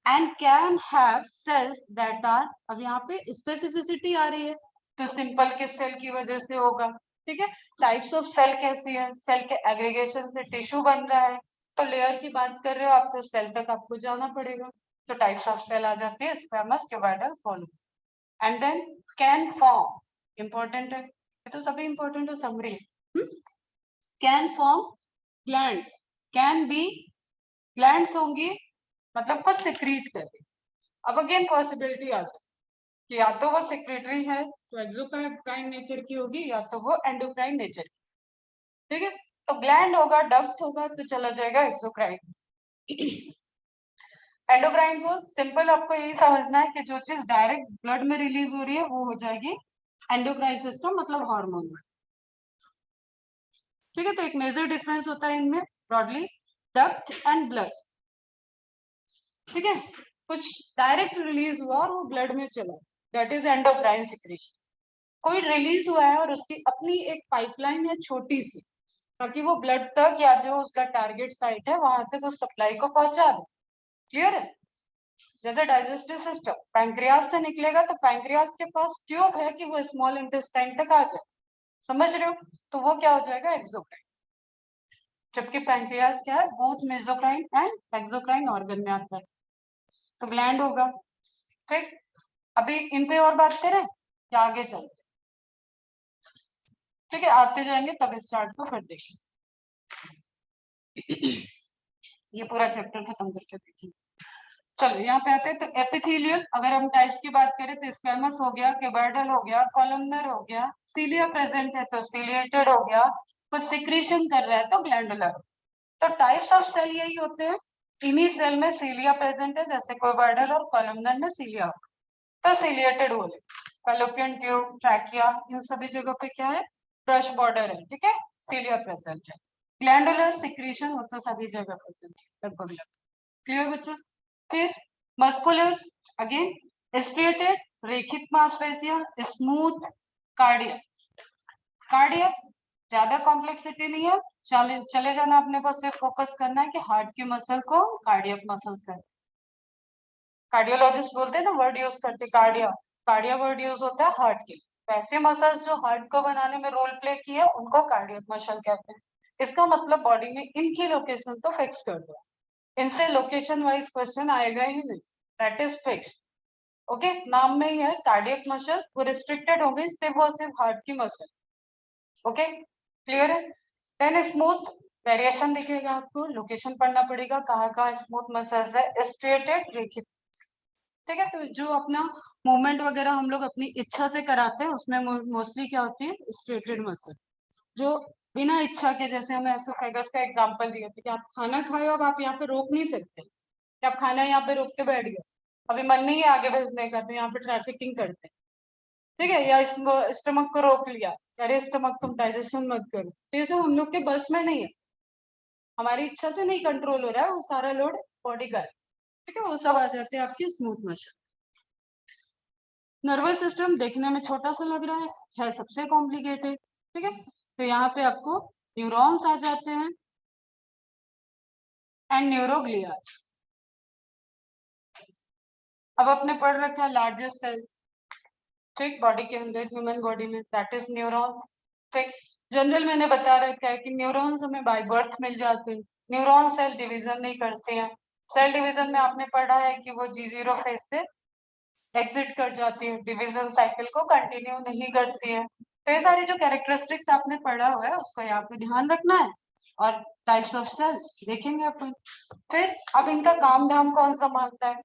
and can have cells that are, अब यहाँ पे स्पेसिफिसिटी आ रही है, तो सिंपल के सेल की वजह से होगा, ठीक है। टाइप्स ऑफ सेल कैसी है, सेल के एग्रीगेशन से टिश्यू बन रहा है, तो लेयर की बात कर रहे हो आप तो सेल तक आपको जाना पड़ेगा, तो टाइप्स ऑफ सेल आ जाती है, squamous, cuboidal, column. And then can form, important है ये तो, सभी इंपॉर्टेंट है, समरी है। Can form glands, can be glands होंगी, मतलब कुछ सिक्रीट करे। अब अगेन पॉसिबिलिटी आ सकती कि या तो वो सेक्रेटरी है तो एक्सोक्राइन नेचर की होगी, या तो वो एंडोक्राइन नेचर की, ठीक है। तो ग्लैंड होगा, डक्ट होगा, तो चला जाएगा एक्सोक्राइन। एंडोक्राइन को सिंपल आपको यही समझना है कि जो चीज डायरेक्ट ब्लड में रिलीज हो रही है वो हो जाएगी एंडोक्राइन सिस्टम, मतलब हार्मोन, ठीक है। तो एक मेजर डिफरेंस होता है इनमें ब्रॉडली, डक्ट एंड ब्लड, ठीक है। कुछ डायरेक्ट रिलीज हुआ और वो ब्लड में चला, दैट इज एंडोक्राइन सिक्रेशन। कोई रिलीज हुआ है और उसकी अपनी एक पाइपलाइन है छोटी सी, ताकि वो ब्लड तक या जो उसका टारगेट साइट है वहां तक उस सप्लाई को पहुंचा दे। क्लियर है? जैसे डाइजेस्टिव सिस्टम पैंक्रियाज से निकलेगा, तो पैंक्रियाज के पास ट्यूब है कि वो स्मॉल इंटेस्टाइन तक आ जाए, समझ रहे हो? तो वो क्या हो जाएगा, एक्सोक्राइन। जबकि पैंक्रियाज क्या है, बोथ मेसोक्राइन एंड एक्सोक्राइन ऑर्गन में आता है। तो ग्लैंड होगा, ठीक। अभी इन पे और बात करें या आगे चलते? ठीक है, आते जाएंगे तब इस चार्ट को फिर देखेंगे। ये पूरा चैप्टर खत्म करके देखेंगे। चलो यहाँ पे आते हैं, तो एपिथेलियल अगर हम टाइप्स की बात करें तो स्क्वेमस हो गया, क्यूबॉइडल हो गया, कॉलमनर हो गया, सीलिया प्रेजेंट है तो सीलिएटेड हो गया, कुछ सिक्रीशन कर रहा है तो ग्लैंडुलर। तो टाइप्स ऑफ सेल यही होते हैं। इन्हीं सेल में सीलिया प्रेजेंट है, जैसे क्यूबॉइडल और कॉलमनर में सीलिया, तो सीलिएटेड बोले। फैलोपियन ट्यूब, ट्रैकिया, इन सभी जगह पे क्या है, ब्रश बॉर्डर है, ठीक है, सीलिया प्रेजेंट है। ग्लैंडुलर सिक्रीशन हो तो सभी जगह प्रेजेंट है लगभग लगभग। क्लियर बच्चों? फिर मस्कुलर, अगेन स्ट्रेटेड रेखित मांसपेशियां, स्मूथ कार्डियक, कार्डियक ज्यादा कॉम्प्लेक्सिटी नहीं है। चले जाना, अपने को सिर्फ फोकस करना है कि हार्ट की मसल को कार्डियक मसल से, कार्डियोलॉजिस्ट बोलते हैं ना, वर्ड यूज करते कार्डिया, कार्डिया वर्ड यूज होता है हार्ट के लिए। वैसे मसल्स जो हार्ट को बनाने में रोल प्ले किए उनको कार्डियक मसल कहते हैं। इसका मतलब बॉडी में इनकी लोकेशन तो फिक्स कर दो, इनसे लोकेशन वाइज क्वेश्चन आएगा ही नहीं, दैट इज फिक्स। ओके, नाम में ही है कार्डियक मसल, वो रिस्ट्रिक्टेड हो गई सिर्फ और सिर्फ हार्ट की मसल। ओके, क्लियर है। देन स्मूथ, वेरिएशन दिखेगा आपको, लोकेशन पढ़ना पड़ेगा कहाँ कहाँ स्मूथ मसल्स है। स्ट्रेटेड, रेखित, ठीक है। तो जो अपना मूवमेंट वगैरह हम लोग अपनी इच्छा से कराते हैं उसमें मोस्टली क्या होती है, स्ट्रेटेड मसल। जो बिना इच्छा के, जैसे हमें एसोफेगस का एग्जांपल दिया था कि आप खाना खाए हो, अब आप यहाँ पे रोक नहीं सकते कि आप खाना यहाँ पे रोक के बैठ गए, अभी मन नहीं है आगे भेजने का, तो यहाँ पे ट्रैफिकिंग करते हैं, ठीक है। या स्टमक को रोक लिया, अरे स्टमक तुम डाइजेशन मत करो, तो ये सब हम लोग के बस में नहीं है, हमारी इच्छा से नहीं कंट्रोल हो रहा है, वो सारा लोड बॉडी का है, ठीक है। वो सब आ जाते हैं आपकी स्मूथ मसल। नर्वस सिस्टम देखने में छोटा सा लग रहा है सबसे कॉम्प्लिकेटेड, ठीक है। तो यहाँ पे आपको न्यूरॉन्स आ जाते हैं एंड न्यूरोग्लिया। अब आपने पढ़ रखा है लार्जेस्ट सेल, ठीक, बॉडी के अंदर, ह्यूमन बॉडी में, दैट इज न्यूरॉन्स, ठीक। जनरल मैंने बता रखा है कि न्यूरॉन्स हमें बाय बर्थ मिल जाते हैं, न्यूरॉन सेल डिवीजन नहीं करते हैं। सेल डिवीजन में आपने पढ़ा है कि वो G0 फेज से एग्जिट कर जाती है, डिवीजन साइकिल को कंटिन्यू नहीं करती है। तो ये सारी जो कैरेक्टरिस्टिक्स आपने पढ़ा हुआ है उसको यहाँ पे ध्यान रखना है, और टाइप्स ऑफ सेल्स देखेंगे अपन। फिर अब इनका काम धाम कौन संभालता है,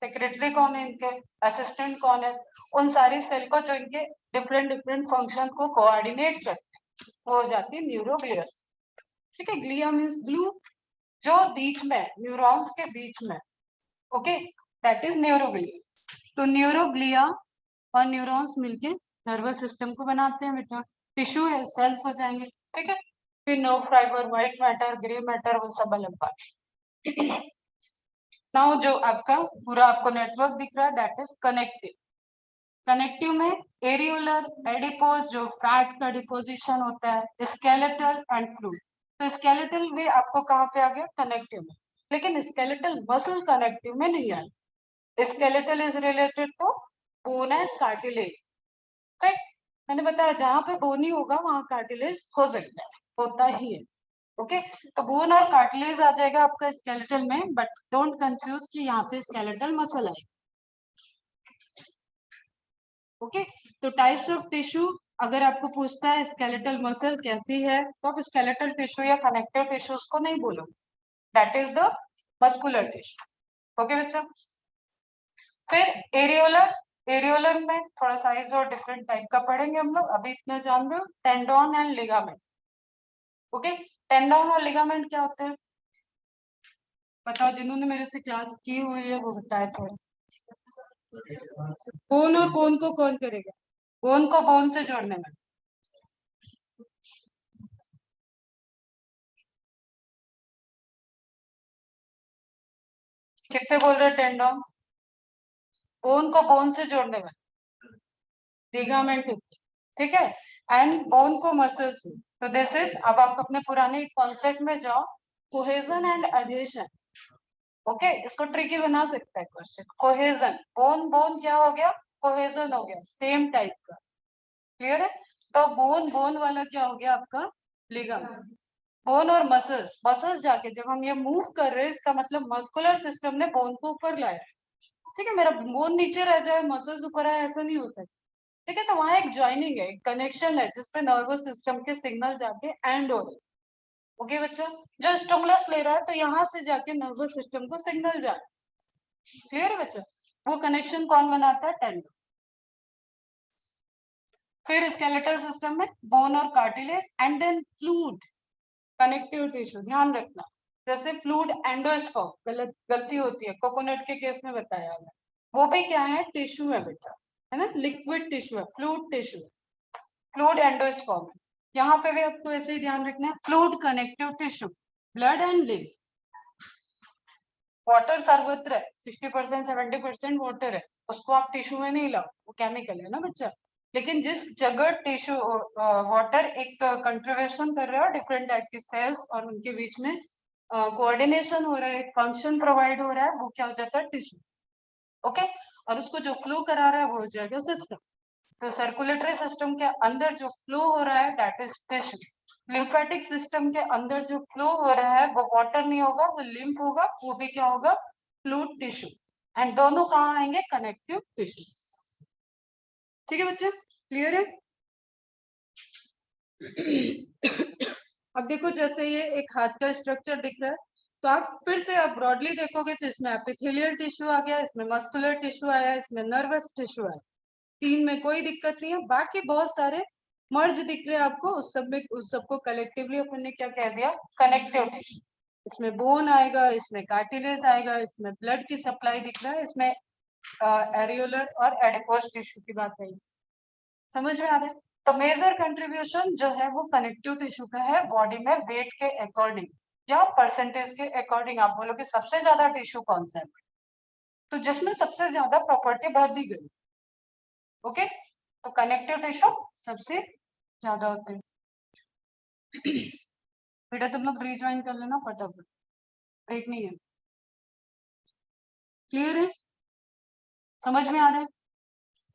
सेक्रेटरी कौन है इनके, असिस्टेंट कौन है, उन सारी सेल को जो इनके डिफरेंट डिफरेंट फंक्शन को कोऑर्डिनेट करते हैं वो हो जाती है न्यूरोग्लियस, ठीक है। ग्लिया मीन्स ग्लू, जो बीच में न्यूरॉन्स के बीच में, ओके, दैट इज न्यूरोग्लिया। तो न्यूरोग्लिया और न्यूरॉन्स मिलके नर्वस सिस्टम को बनाते हैं बेटा, टिश्यू है, सेल्स हो जाएंगे, ठीक है। फिर nerve fibre, white matter, grey matter, वो सब अलग बात। नाउ जो आपका पूरा आपको नेटवर्क दिख रहा है दैट इज कनेक्टिव। कनेक्टिव में एरियोलर, एडिपोज जो फैट का डिपोजिशन होता है, स्केलेटल एंड फ्लूइड। तो स्केलेटल भी आपको कहाँ पे आ गया, कनेक्टिव में, लेकिन स्केलेटल मसल कनेक्टिव में नहीं आया। Skeletal is related to bone and cartilage, right. मैंने बताया जहां पे बोन ही होगा वहां कार्टिलेज हो सकता है, होता ही है, ओके। तो बोन और कार्टिलेज आ जाएगा आपका स्केलेटल में, बट डोंट कंफ्यूज कि यहाँ पे स्केलेटल मसल है, ओके। तो टाइप्स ऑफ टिश्यू, अगर आपको पूछता है स्केलेटल मसल कैसी है, तो आप स्केलेटल टिश्यू या कनेक्टिव टिश्यूज को नहीं बोलो, that is the muscular tissue, okay बच्चा। फिर एरियोलर, एरियोलर में थोड़ा साइज और डिफरेंट टाइप का पढ़ेंगे हम लोग, अभी इतना जान लो। Tendon and ligament, okay. Tendon और लिगामेंट क्या होते हैं बताओ, जिन्होंने मेरे से क्लास की हुई है वो बताए थोड़ा। बोन और बोन को कौन करेगा, बोन को बोन से जोड़ने में, कितने बोल रहे टेंडोन, बोन को बोन से जोड़ने में लिगामेंट होती है, ठीक है। एंड बोन को मसल से, तो दिस इज, अब आप अपने पुराने कॉन्सेप्ट में जाओ, कोहेजन एंड एडहेशन, ओके। इसको ट्रिकी बना सकता है क्वेश्चन। कोहेजन, बोन बोन क्या हो गया, कोहेजन हो गया, सेम टाइप का, क्लियर है। तो बोन बोन वाला क्या हो गया आपका, लिगामेंट। बोन और मसल्स, मसल्स जाके जब हम ये मूव कर रहे हैं इसका मतलब मस्कुलर सिस्टम ने बोन को ऊपर लाया, ठीक है। मेरा बोन नीचे रह जाए मसल्स ऊपर आए, ऐसा नहीं हो सकता, ठीक है। तो वहां एक ज्वाइनिंग है, एक कनेक्शन है जिसपे नर्वस सिस्टम के सिग्नल जाके एंड हो रहे, ओके बच्चा। जो स्टिमुलस ले रहा है तो यहाँ से जाके नर्वस सिस्टम को सिग्नल जा रहा है, क्लियर है बच्चा। वो कनेक्शन कौन बनाता है, टेंडन। फिर स्केलेटल सिस्टम में बोन और cartilage and then fluid, connective tissue, ध्यान रखना। जैसे फ्लूइड एंडोस्पर्म, गलती होती है, कोकोनट के केस में बताया है, वो भी क्या है, टिश्यू है बेटा, है ना, लिक्विड टिश्यू है, फ्लूइड टिश्यू, फ्लूइड एंडोस्पर्म। यहाँ पे भी आपको ऐसे ही ध्यान रखना है, fluid connective tissue, blood and lymph. Water सर्वत्र है, 60% 70% वाटर है, उसको आप टिश्यू में नहीं लाओ, वो केमिकल है ना बच्चा। लेकिन जिस जगह टिश्यू वाटर एक कंट्रीब्यूशन कर रहा है डिफरेंट टाइप के सेल्स और उनके बीच में कोऑर्डिनेशन हो रहा है, एक फंक्शन प्रोवाइड हो रहा है, वो क्या हो जाता है टिश्यू। ओके, और उसको जो फ्लो करा रहा है वो हो जाएगा सिस्टम। तो सर्कुलेटरी सिस्टम के अंदर जो फ्लो हो रहा है that is tissue. Lymphatic system के अंदर जो फ्लो हो रहा है वो वाटर नहीं होगा, वो लिम्फ होगा, वो भी क्या होगा, फ्लूइड टिश्यू। एंड दोनों कहाँ आएंगे, कनेक्टिव टिश्यू। ठीक है बच्चे, क्लियर है? अब देखो जैसे ये एक हाथ का स्ट्रक्चर दिख रहा है, तो आप फिर से आप ब्रॉडली देखोगे तो इसमें एपिथेलियल टिश्यू आ गया, इसमें मस्कुलर टिश्यू आया, इसमें नर्वस टिश्यू आया। तीन में कोई दिक्कत नहीं है, बाकी बहुत सारे मर्ज दिख रहे हैं आपको, उस सब में उस सबको कलेक्टिवली अपन ने क्या कह दिया, कनेक्टिव टिश्यू। इसमें बोन आएगा, इसमें कार्टिलेज आएगा, इसमें ब्लड की सप्लाई दिख रहा है, इसमें एरियोलर और एडिपोज टिश्यू की बात है। समझ में आ रहा है? तो मेजर कंट्रीब्यूशन जो है वो कनेक्टिव टिश्यू का है बॉडी में वेट के अकॉर्डिंग या परसेंटेज के अकॉर्डिंग। आप बोलोगे सबसे ज्यादा टिश्यू कौन सा है, तो जिसमें सबसे ज्यादा प्रॉपर्टी भर दी गई। ओके, तो कनेक्टिव टिश्यू सबसे ज्यादा होते हैं। बेटा तुम लोग रिज्वाइन कर लेना फटाफट, ब्रेक नहीं है। क्लियर है, समझ में आ रहा है?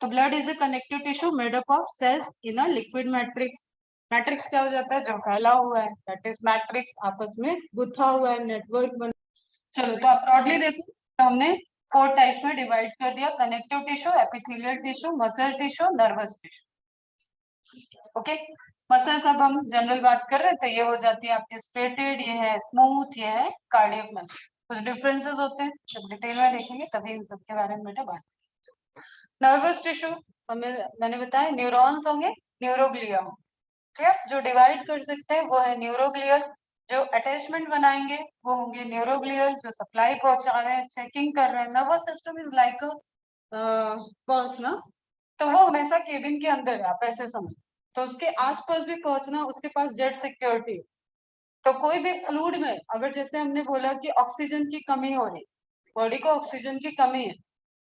तो blood is a connective tissue made up of cells in a liquid matrix. Matrix क्या हो जाता है, जो फैला हुआ है, दैट इज मैट्रिक्स, आपस में गुथा हुआ है, नेटवर्क बन। चलो तो आप ब्रॉडली देखो, तो हमने 4 टाइप्स में डिवाइड कर दिया, connective tissue, epithelial tissue, muscle tissue, nervous tissue. Okay, muscles अब हम जनरल बात कर रहे हैं, तो ये हो जाती है आपके स्ट्रेटेड, ये है स्मूथ, ये है कार्डियक मसल। कुछ डिफरेंसेस होते हैं, जब डिटेल में देखेंगे तभी इन सब के बारे में बेटा बात। नर्वस टिश्यू हमें मैंने बताया न्यूरॉन्स होंगे, न्यूरोग्लिया हो, ठीक है, जो डिवाइड कर सकते हैं वो है न्यूरोग्लियल, जो अटैचमेंट बनाएंगे वो होंगे न्यूरोग्लियल, जो सप्लाई पहुंचा रहे हैं, चेकिंग कर रहे हैं। Nervous system is like boss ना, तो वो हमेशा केबिन के अंदर है, आप ऐसे समझ। तो उसके आसपास भी पहुंचना, उसके पास जेट सिक्योरिटी। तो कोई भी फ्लूइड में अगर जैसे हमने बोला कि ऑक्सीजन की कमी हो रही, बॉडी को ऑक्सीजन की कमी है,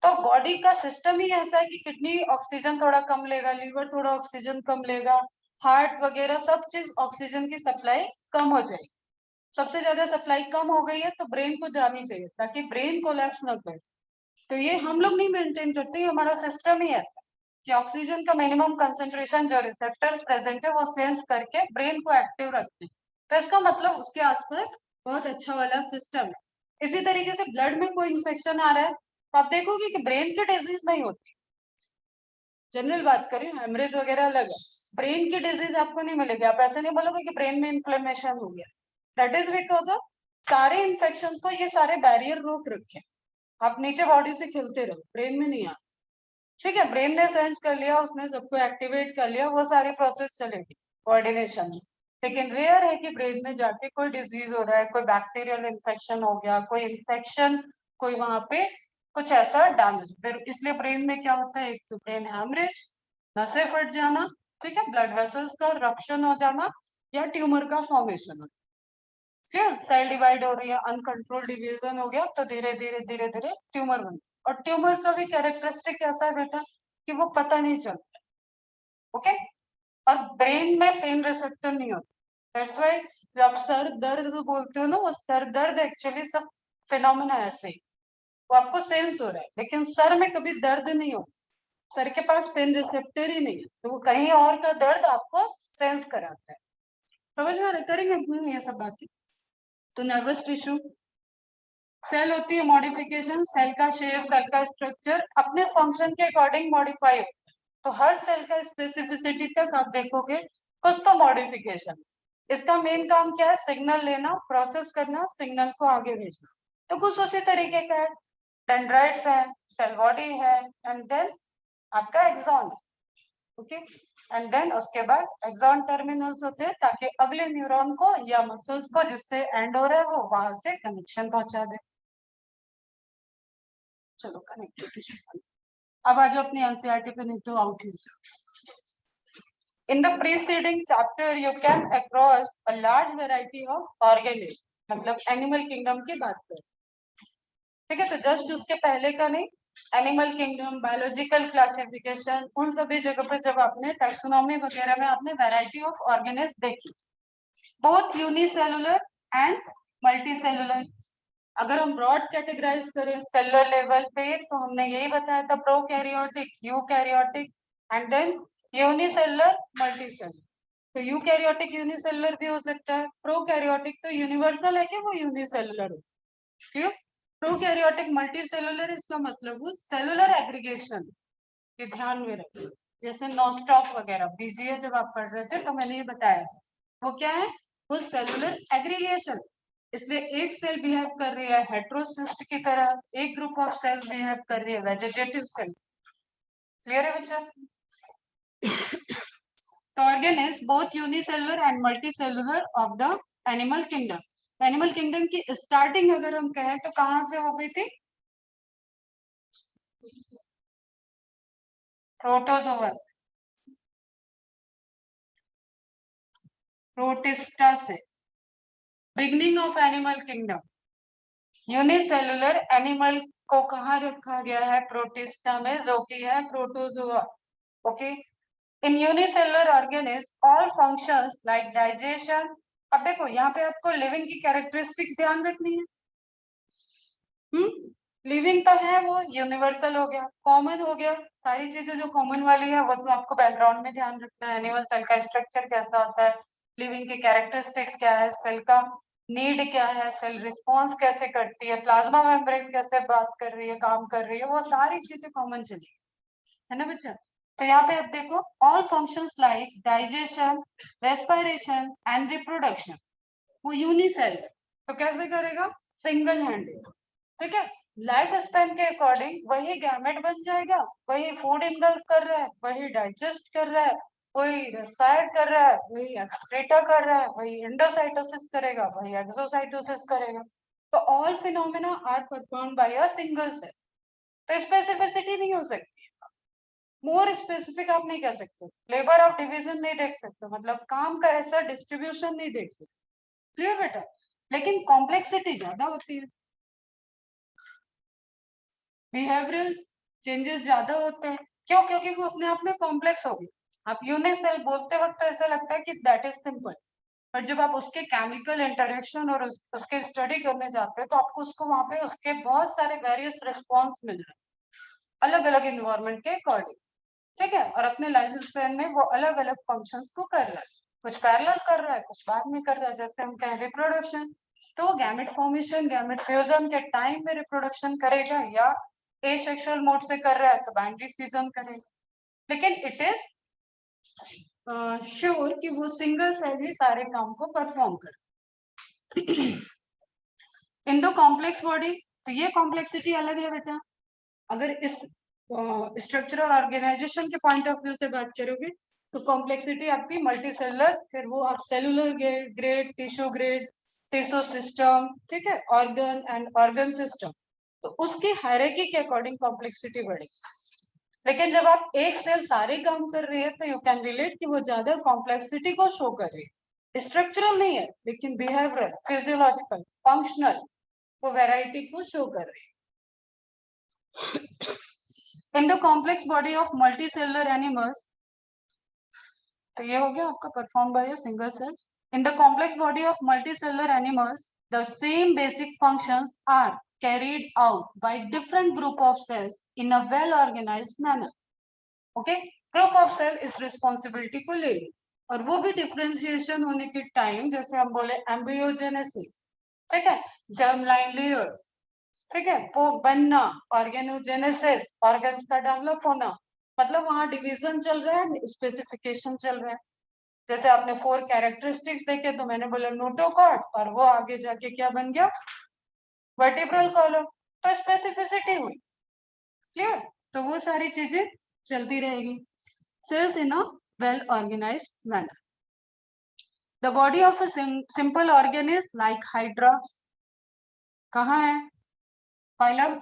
तो बॉडी का सिस्टम ही ऐसा है कि किडनी ऑक्सीजन थोड़ा कम लेगा, लीवर थोड़ा ऑक्सीजन कम लेगा, हार्ट वगैरह सब चीज ऑक्सीजन की सप्लाई कम हो जाएगी। सबसे ज्यादा सप्लाई कम हो गई है तो ब्रेन को जानी चाहिए ताकि ब्रेन कोलैप्स ना करे। तो ये हम लोग नहीं मेंटेन करते, हमारा सिस्टम ही ऐसा कि ऑक्सीजन का मिनिमम कंसेंट्रेशन जो रिसेप्टर्स प्रेजेंट है वो सेंस करके ब्रेन को एक्टिव रखते हैं। तो इसका मतलब उसके आसपास बहुत अच्छा वाला सिस्टम है। इसी तरीके से ब्लड में कोई इन्फेक्शन आ रहा है तो आप देखोगे कि ब्रेन की डिजीज नहीं होती। जनरल बात करें, हेमरेज वगैरह अलग है, ब्रेन की डिजीज आपको नहीं मिलेगी। आप ऐसे नहीं बोलोगे कि ब्रेन में इन्फ्लेमेशन हो गया, दैट इज बिकॉज ऑफ सारे इन्फेक्शन को ये सारे बैरियर रोक रखे। आप नीचे बॉडी से खेलते रहो, ब्रेन में नहीं आ, ठीक है, ब्रेन ने सेंस कर लिया, उसने सबको एक्टिवेट कर लिया, वो सारी प्रोसेस चलेगी कोऑर्डिनेशन। लेकिन रेयर है कि ब्रेन में जाके कोई डिजीज हो रहा है, कोई बैक्टीरियल इन्फेक्शन हो गया, कोई इन्फेक्शन, कोई वहां पे कुछ ऐसा डैमेज। फिर इसलिए ब्रेन में क्या होता है, एक तो ब्रेन हैमरेज, नसें फट जाना, ठीक है, ब्लड वेसल्स का रप्शन हो जाना, या ट्यूमर का फॉर्मेशन हो जाना। ठीक है, सेल डिवाइड हो रही है, अनकंट्रोल डिवीजन हो गया, तो धीरे धीरे धीरे धीरे ट्यूमर बन। और ट्यूमर का भी कैरेक्टरिस्टिक ऐसा है बेटा कि वो पता नहीं चलता। ओके, और ब्रेन में पेन रिसेप्टर नहीं होता, दैट्स व्हाई जब आप सर दर्द बोलते हो ना, वो सर दर्द एक्चुअली सब फिनोमेना ऐसे ही, वो आपको सेंस हो रहा है, लेकिन सर में कभी दर्द नहीं हो, सर के पास पेन रिसेप्टर ही नहीं है, तो वो कहीं और का दर्द आपको सेंस कराता है। समझ में आ रहा है? करेंगे ये सब बातें। तो नर्वस टिश्यू, सेल होती है मॉडिफिकेशन, सेल का शेप, सेल का स्ट्रक्चर अपने फंक्शन के अकॉर्डिंग मॉडिफाई होता है। तो हर सेल का स्पेसिफिसिटी तक आप देखोगे कुछ तो मॉडिफिकेशन। इसका मेन काम क्या है, सिग्नल लेना, प्रोसेस करना, सिग्नल को आगे भेजना। तो कुछ उसी तरीके का है, डेंड्राइट्स है, सेल बॉडी है, एंड देन आपका एक्सॉन। ओके, एंड देन उसके बाद एक्सॉन टर्मिनल्स होते हैं ताकि अगले न्यूरॉन को या मसल्स को जिससे एंड हो रहा है वो वहां से कनेक्शन पहुंचा दे। चलो कनेक्टिव टिश्यू, अब आ जाओ अपनी एनसीईआरटी पे, नहीं तो आउट ही जाओ। In the preceding chapter you can across a large variety of organism, मतलब एनिमल किंगडम की बात करें, ठीक है, तो जस्ट उसके पहले का नहीं, एनिमल किंगडम, बायोलॉजिकल क्लासिफिकेशन, उन सभी जगह पे जब आपने टैक्सोनॉमी वगैरह में आपने वैरायटी ऑफ ऑर्गेनिज्म देखी, बोथ यूनिसेलुलर एंड मल्टीसेलुलर। अगर हम ब्रॉड कैटेगराइज करें सेलुलर लेवल पे तो हमने यही बताया था, prokaryotic, eukaryotic and then unicellular, multicellular. तो यूकैरियोटिक यूनिसेलुलर भी हो सकता है, प्रोकैरियोटिक तो यूनिवर्सल है कि वो यूनिसेलुलर हो, क्यों? प्रोकैरियोटिक मल्टीसेलुलर, इसका मतलब वो सेलुलर एग्रीगेशन, ये ध्यान में रखिए। जैसे नॉस्टॉक वगैरह बीजीए जब आप पढ़ रहे थे तो मैंने ये बताया, वो क्या है, वो सेलुलर एग्रीगेशन। इसलिए एक सेल बिहेव कर रही है हेट्रोसिस्ट की तरह, एक ग्रुप ऑफ सेल बिहेव कर रही है वेजिटेटिव सेल। क्लियर है बच्चा? तो organ is both unicellular and multicellular of the animal kingdom. Animal kingdom की स्टार्टिंग अगर हम कहें तो कहां से हो गई थी? प्रोटोजोआ, प्रोटिस्टा से। Beginning of animal kingdom, unicellular animal को कहाँ रखा गया है? प्रोटिस्टा में, जो कि है प्रोटोजोआ। ओके, इन unicellular organism all functions like digestion. अब देखो यहाँ पे आपको लिविंग की कैरेक्टरिस्टिक्स ध्यान रखनी है। लिविंग तो है, वो यूनिवर्सल हो गया, कॉमन हो गया, सारी चीजें जो कॉमन वाली है वो तो आपको बैकग्राउंड में ध्यान रखना है। एनिमल सेल का स्ट्रक्चर कैसा होता है, लिविंग की कैरेक्टरिस्टिक्स क्या है, सेल का नीड क्या है, सेल रिस्पॉन्स कैसे करती है, प्लाज्मा मेम्ब्रेन कैसे बात कर रही है, काम कर रही है, वो सारी चीजें कॉमन चली है ना बच्चा? तो यहाँ पे आप देखो, all functions like digestion, respiration and reproduction, वो यूनिसेल, तो कैसे करेगा? Single handed. ठीक है, लाइफ स्पैन के अकॉर्डिंग वही गैमेट बन जाएगा, वही फूड इनगल्फ कर रहा है, वही डाइजेस्ट कर रहा है, वही रेस्पायर कर रहा है, वही एक्सक्रीटा कर रहा है, वही एंडोसाइटोसिस करेगा, वही एक्सोसाइटोसिस करेगा। तो all phenomena are performed by a single cell. तो स्पेसिफिसिटी नहीं हो सकती, मोर स्पेसिफिक आप नहीं कह सकते, लेबर ऑफ डिवीजन नहीं देख सकते, मतलब काम का ऐसा डिस्ट्रीब्यूशन नहीं देख सकते। क्लियर बेटा? लेकिन कॉम्प्लेक्सिटी ज्यादा होती है, बिहेवियरल चेंजेस ज्यादा होते हैं। क्यों? क्योंकि वो अपने आप में कॉम्प्लेक्स हो गई। आप यूनिसेल बोलते वक्त तो ऐसा लगता है कि दैट इज सिंपल, बट जब आप उसके केमिकल इंटरेक्शन और उसके स्टडी करने जाते हैं तो आपको उसको वहां पे उसके बहुत सारे वेरियस रिस्पॉन्स मिल रहे हैं अलग अलग इन्वायरमेंट के अकॉर्डिंग। ठीक है, और अपने लाइफ स्पैन में वो अलग अलग फंक्शंस को कर रहा है, कुछ पैरेलल कर रहा है, कुछ बाद में कर रहा है। जैसे हम कहें रिप्रोडक्शन, तो गैमेट फॉर्मेशन, गैमेट फ्यूजन के टाइम में रिप्रोडक्शन करेगा, या एसेक्सुअल मोड से कर रहा है तो बाइनरी फ्यूजन करेगा। लेकिन इट इज श्योर कि वो सिंगल सेल ही सारे काम को परफॉर्म करे। इन द कॉम्प्लेक्स बॉडी, तो ये कॉम्प्लेक्सिटी अलग है बेटा। अगर इस स्ट्रक्चरल ऑर्गेनाइजेशन के पॉइंट ऑफ व्यू से बात करोगे तो कॉम्प्लेक्सिटी आपकी मल्टी सेलुलर, फिर वो आप सेलुलर ग्रेड, टिश्यू सिस्टम, ठीक है, ऑर्गन एंड ऑर्गन सिस्टम, तो उसकी हायरार्की के अकॉर्डिंग कॉम्प्लेक्सिटी बढ़ेगी। लेकिन जब आप एक सेल सारे काम कर रही है तो यू कैन रिलेट कि वो ज्यादा कॉम्प्लेक्सिटी को शो कर रही है, स्ट्रक्चरल नहीं है लेकिन बिहेवियरल, फिजियोलॉजिकल, फंक्शनल, वो वैरायटी को शो कर रही है। In the complex body of multicellular animals, तो ये हो गया आपका performed by a single cell. In the complex body of multicellular animals, the same basic functions are carried out by different group of cells in a well-organized manner. Okay? Group of cell इस responsibility को ले ली, और वो भी differentiation होने के टाइम, जैसे हम बोले embryogenesis, ठीक है, germline layers, ठीक है, वो बनना, ऑर्गेनोजेनेसिस, ऑर्गन्स का डेवलप होना, मतलब वहां डिवीजन चल रहा है, स्पेसिफिकेशन चल रहा है। जैसे आपने 4 कैरेक्टरिस्टिक्स देखे तो मैंने बोला नोटोकॉर्ड, और वो आगे जाके क्या बन गया? Vertebral column. तो स्पेसिफिसिटी हुई। क्लियर? तो वो सारी चीजें चलती रहेगी। Cells in a well organised manner. The body of a simple organ is like hydra, कहाँ है? फाइलम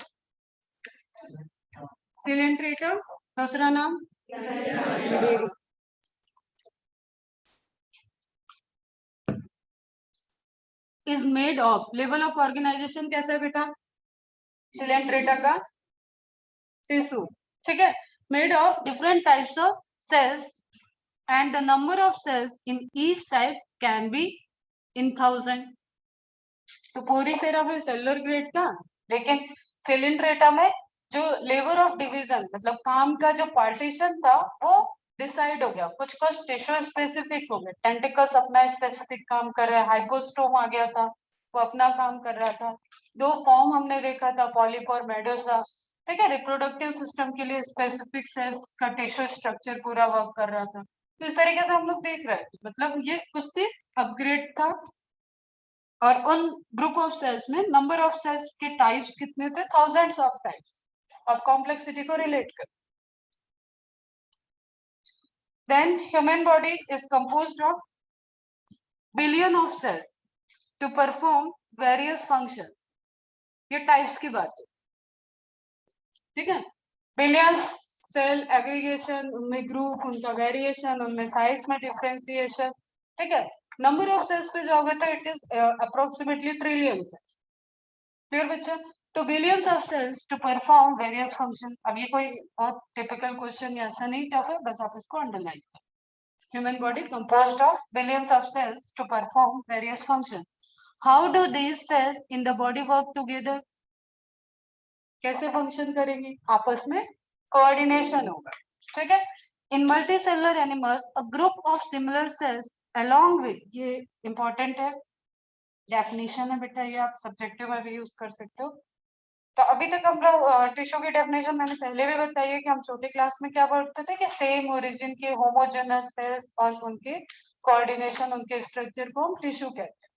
सिलेंट्रेटा, दूसरा नाम डेरी। Is made of, level of organisation कैसा है बेटा सिलेंट्रेटा का? टिश्यू, ठीक है, made of different types of cells and the number of cells in each type can be in 1000. तो पोरीफेरा में सेलुलर ग्रेड का, लेकिन सिलिंड्रेटा में जो लेवर ऑफ डिवीजन मतलब काम का जो पार्टीशन था वो डिसाइड हो गया, कुछ कुछ टिश्यू स्पेसिफिक हो गए, टेंटिकल्स अपना स्पेसिफिक काम कर रहा है, हाइपोस्टोम आ गया था वो अपना काम कर रहा था, दो फॉर्म हमने देखा था पॉलिप और मेडोसा, ठीक है, रिप्रोडक्टिव सिस्टम के लिए स्पेसिफिक सेल्स का टिश्यू स्ट्रक्चर पूरा वर्क कर रहा था, तो इस तरीके से हम लोग देख रहे थे, मतलब ये उससे अपग्रेड था। और उन ग्रुप ऑफ सेल्स में नंबर ऑफ सेल्स के टाइप्स कितने थे, थाउजेंड्स ऑफ टाइप्स, अब कॉम्प्लेक्सिटी को रिलेट कर। Then human body is composed of billion of cells to perform various functions, ये टाइप्स की बात है, ठीक है, बिलियंस सेल एग्रीगेशन, उनमें ग्रुप, उनका वेरिएशन, उनमें साइज में डिफरेंशिएशन, ठीक है, नंबर ऑफ सेल्स पे जाओगे तो it is approximately trillion cells, clear बच्चा, तो billions of cells to perform various function, अब ये कोई बहुत टिपिकल क्वेश्चन या ऐसा नहीं टफ है, बस आप इसको अंडरलाइन करो, human body composed of billions of cells to perform various function, how do these cells in the body work together, कैसे फंक्शन करेंगे, आपस में कोऑर्डिनेशन होगा, ठीक है, in multicellular animals a group of similar cells along with, ये इंपॉर्टेंट है, डेफिनेशन है बेटा, ये आप सब्जेक्टिव में भी यूज कर सकते हो, तो अभी तक हम लोग टिश्यू की डेफिनेशन मैंने पहले भी बताई है कि हम छोटी क्लास में क्या पढ़ते थे कि सेम ओरिजिन के होमोजेनस सेल्स और उनके कोऑर्डिनेशन, उनके स्ट्रक्चर को हम टिश्यू कहते हैं,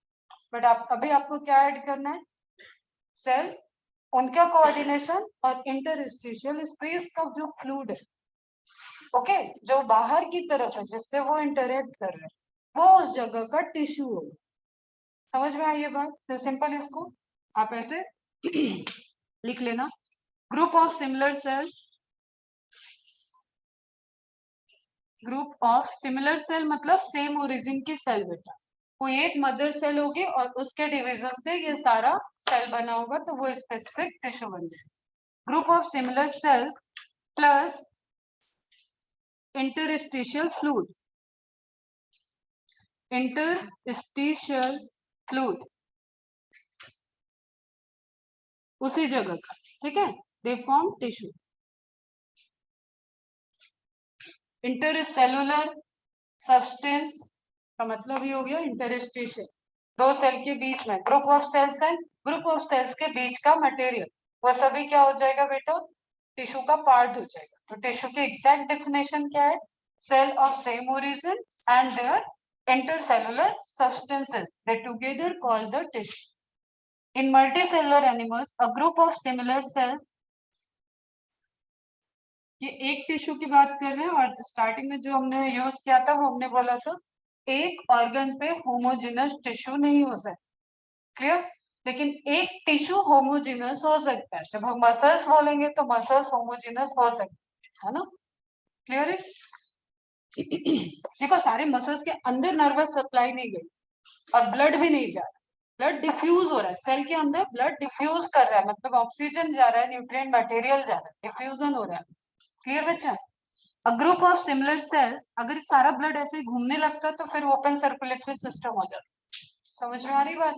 बट आप अभी आपको क्या ऐड करना है, सेल, उनका कोऑर्डिनेशन और इंटरस्टिशियल स्पेस का जो फ्लूइड है, ओके, जो बाहर की तरफ है जिससे वो इंटरेक्ट कर रहे हैं वो उस जगह का टिश्यू होगा, समझ में आई ये बात, तो सिंपल इसको आप ऐसे लिख लेना, group of similar cells, group of similar cell मतलब सेम ओरिजिन की सेल बेटा, कोई एक मदर सेल होगी और उसके डिवीजन से ये सारा सेल बना होगा तो वो स्पेसिफिक टिश्यू बन जाएगा, group of similar sales plus interstitial fluid, interstitial fluid उसी जगह का, ठीक है, they form tissue, intercellular substance का मतलब ही हो गया इंटरस्टिशियल, दो सेल के बीच में, group of cells and group of cells के बीच का मटेरियल वो सभी क्या हो जाएगा बेटा, टिश्यू का पार्ट हो जाएगा, तो टिश्यू की एग्जैक्ट डेफिनेशन क्या है, cell of same origin and there intercellular substances that together call the tissue. In multicellular animals, a group of similar cells, ये एक टिश्यू की बात कर रहे हैं और स्टार्टिंग में जो हमने यूज किया था वो हमने बोला था एक ऑर्गन पे होमोजेनस टिश्यू नहीं हो सकता, क्लियर, लेकिन एक टिश्यू होमोजेनस हो सकता है, जब हम मसल्स बोलेंगे तो मसल्स होमोजेनस हो सकते है ना, क्लियर है, देखो सारे मसल्स के अंदर नर्वस सप्लाई नहीं गई और ब्लड भी नहीं जा रहा, ब्लड डिफ्यूज हो रहा है, सेल के अंदर ब्लड डिफ्यूज कर रहा है, मतलब ऑक्सीजन जा रहा है, न्यूट्रिएंट मटेरियल जा रहा है, डिफ्यूजन हो रहा है, क्लियर बच्चा, अ ग्रुप ऑफ सिमिलर सेल्स, अगर सारा ब्लड ऐसे ही घूमने लगता तो फिर ओपन सर्कुलेटरी सिस्टम हो जाता, समझ में आ रही बात,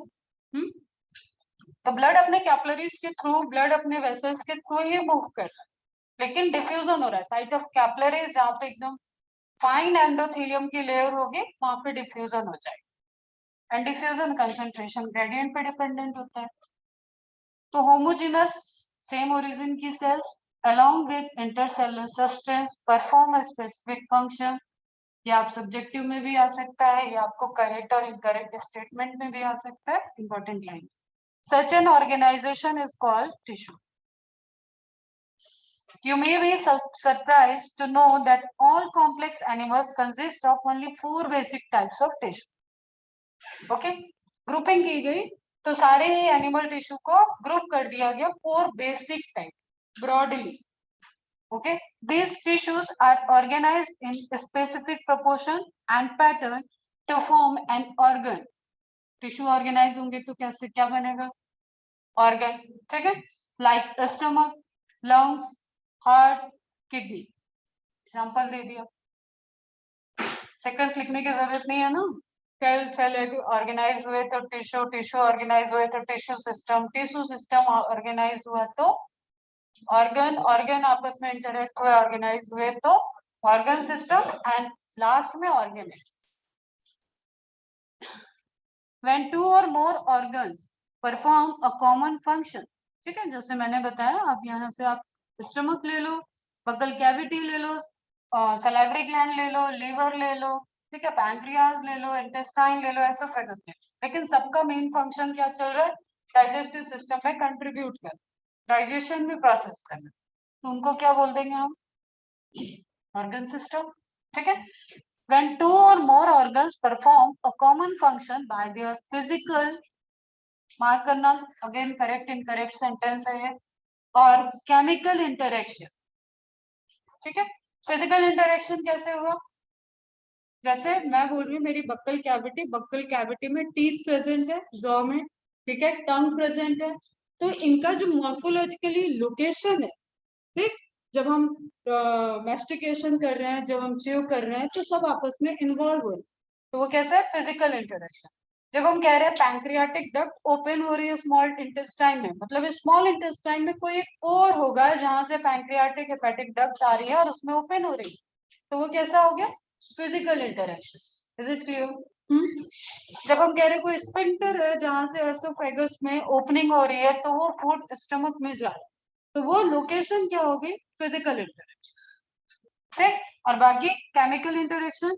तो ब्लड अपने कैपिलरीज के थ्रू, ब्लड अपने वेसल्स के थ्रू ही मूव कर रहा है, लेकिन डिफ्यूजन हो रहा है, साइट ऑफ कैपिलरीज जहाँ पे एकदम फाइन एंडोथेलियम की लेयर होगी वहां पे डिफ्यूजन हो जाएगी, एंड डिफ्यूजन कंसंट्रेशन ग्रेडियंट पे डिपेंडेंट होता है, तो होमोजेनस सेम ओरिजिन की sales along with intercellular substance perform a specific function, ये आप सब्जेक्टिव में भी आ सकता है, ये आपको करेक्ट और इनकरेक्ट स्टेटमेंट में भी आ सकता है, important line, such an organization is called tissue. You may be surprised to know that all complex animals consist of only 4 basic types of tissue. Okay, grouping की गई तो सारे ही एनिमल टिश्यू को ग्रुप कर दिया गया 4 basic type broadly, okay, these tissues are organized in specific proportion and pattern to form an organ, tissue organise होंगे तो कैसे क्या बनेगा, ऑर्गन, ठीक है, like stomach, lungs, heart, kidney, example दे दिया। सेकंड्स लिखने की जरूरत नहीं है ना। सेल सेल ऑर्गेनाइज हुए तो टिश्यू, टिश्यू ऑर्गेनाइज हुए तो tissue system, tissue system organise हुआ तो ऑर्गन, ऑर्गन आपस में इंटरेक्ट हुए ऑर्गेनाइज हुए तो ऑर्गन सिस्टम, एंड लास्ट में ऑर्गेनेट। When two or more organs perform a common function, ठीक है, जैसे मैंने बताया, अब यहाँ से आप स्टमक ले लो, बगल कैविटी ले लो, सलाइवरी ग्लैंड ले लो, लीवर ले लो, ठीक है, पैंक्रियाज ले लो, इंटेस्टाइन ले लो, एसोफेगस ले लो, लेकिन सबका मेन फंक्शन क्या चल रहा है? डाइजेस्टिव सिस्टम में कंट्रीब्यूट कर, डाइजेशन में प्रोसेस करना, तो उनको क्या बोल देंगे हम? ऑर्गन सिस्टम, ठीक है। When two or more organs perform a common function by their physical, mark करना, अगेन करेक्ट इनकरेक्ट सेंटेंस है ये, और केमिकल इंटरेक्शन, ठीक है। फिजिकल इंटरेक्शन कैसे हुआ? जैसे मैं बोल रही हूँ मेरी बक्कल कैविटी में टीथ प्रेजेंट है, जॉ में, ठीक है, टंग प्रेजेंट है, तो इनका जो मॉर्फोलॉजिकली लोकेशन है, ठीक, जब हम मैस्टिकेशन कर रहे हैं, जब हम च्यू कर रहे हैं, तो सब आपस में इन्वॉल्व हो रहे हैं, तो वो कैसा है? Physical interaction. जब हम कह रहे हैं पैंक्रियाटिक डक्ट ओपन हो रही है स्मॉल इंटेस्टाइन में, मतलब स्मॉल इंटेस्टाइन में कोई एक और होगा जहां से पैंक्रियाटिक हेपेटिक डक्ट आ रही है और उसमें ओपन हो रही है, तो वो कैसा हो गया? Physical interaction. Is it clear? जब हम कह रहे हैं कोई स्फिंक्टर है जहां से एसोफेगस में ओपनिंग हो रही है, तो वो फूड स्टमक में जा रहा है, तो वो लोकेशन क्या होगी? फिजिकल इंटरेक्शन, ठीक। और बाकी केमिकल इंटरेक्शन,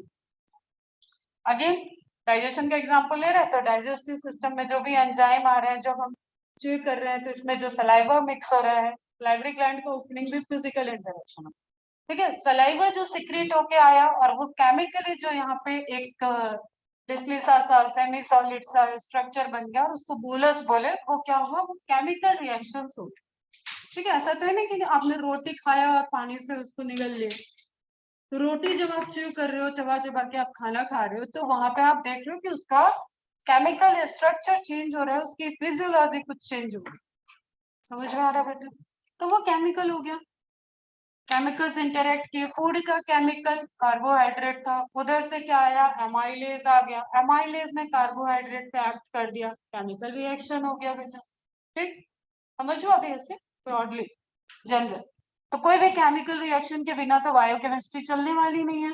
अगेन डाइजेशन का एग्जांपल ले रहे हैं, तो डाइजेस्टिव सिस्टम में जो भी एंजाइम आ रहे हैं, जब हम च्यू कर रहे हैं, तो इसमें जो सलाइवा मिक्स हो रहा है, सलाइवरी ग्लैंड का ओपनिंग भी फिजिकल इंटरेक्शन है, ठीक है। सलाइवा जो सिक्रीट होके आया और वो केमिकली जो यहाँ पे एक डिस्लिसा सा सेमी सॉलिड सा स्ट्रक्चर बन गया और उसको बोलस बोले, वो क्या हुआ? वो केमिकल रिएक्शन हो गए, ठीक है। ऐसा तो है ना कि आपने रोटी खाया और पानी से उसको निगल लिया, तो रोटी जब आप च्यू कर रहे हो, चबा चबा के आप खाना खा रहे हो, तो वहां पे आप देख रहे हो कि उसका केमिकल स्ट्रक्चर चेंज हो रहा है, उसकी फिजियोलॉजी कुछ चेंज हो रही है, समझ में आ रहा है बेटा? तो वो केमिकल हो गया। केमिकल्स इंटरेक्ट किए, फूड का केमिकल कार्बोहाइड्रेट था, उधर से क्या आया? एमाइलेज आ गया, एमाइलेज ने कार्बोहाइड्रेट पे एक्ट कर दिया, केमिकल रिएक्शन हो गया बेटा, ठीक। समझो अभी ऐसे ब्रॉडली जनरल, तो कोई भी केमिकल रिएक्शन के बिना तो बायोकेमिस्ट्री चलने वाली नहीं है।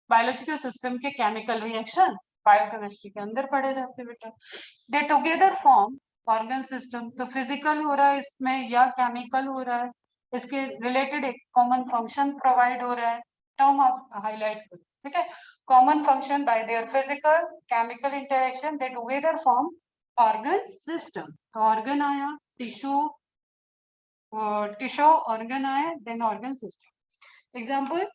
बायोलॉजिकल सिस्टम के केमिकल रिएक्शन बायोकेमिस्ट्री के अंदर पड़े जाते बेटा। दे टुगेदर फॉर्म ऑर्गन सिस्टम, तो फिजिकल हो रहा है इसमें या केमिकल हो रहा है, इसके रिलेटेड एक कॉमन फंक्शन प्रोवाइड हो रहा है, टर्म आप हाईलाइट करो, ठीक है। Common function by their physical chemical interaction they together form organ system, तो ऑर्गन आया, टिश्यू, टिश्यू ऑर्गन आया, then organ system. Example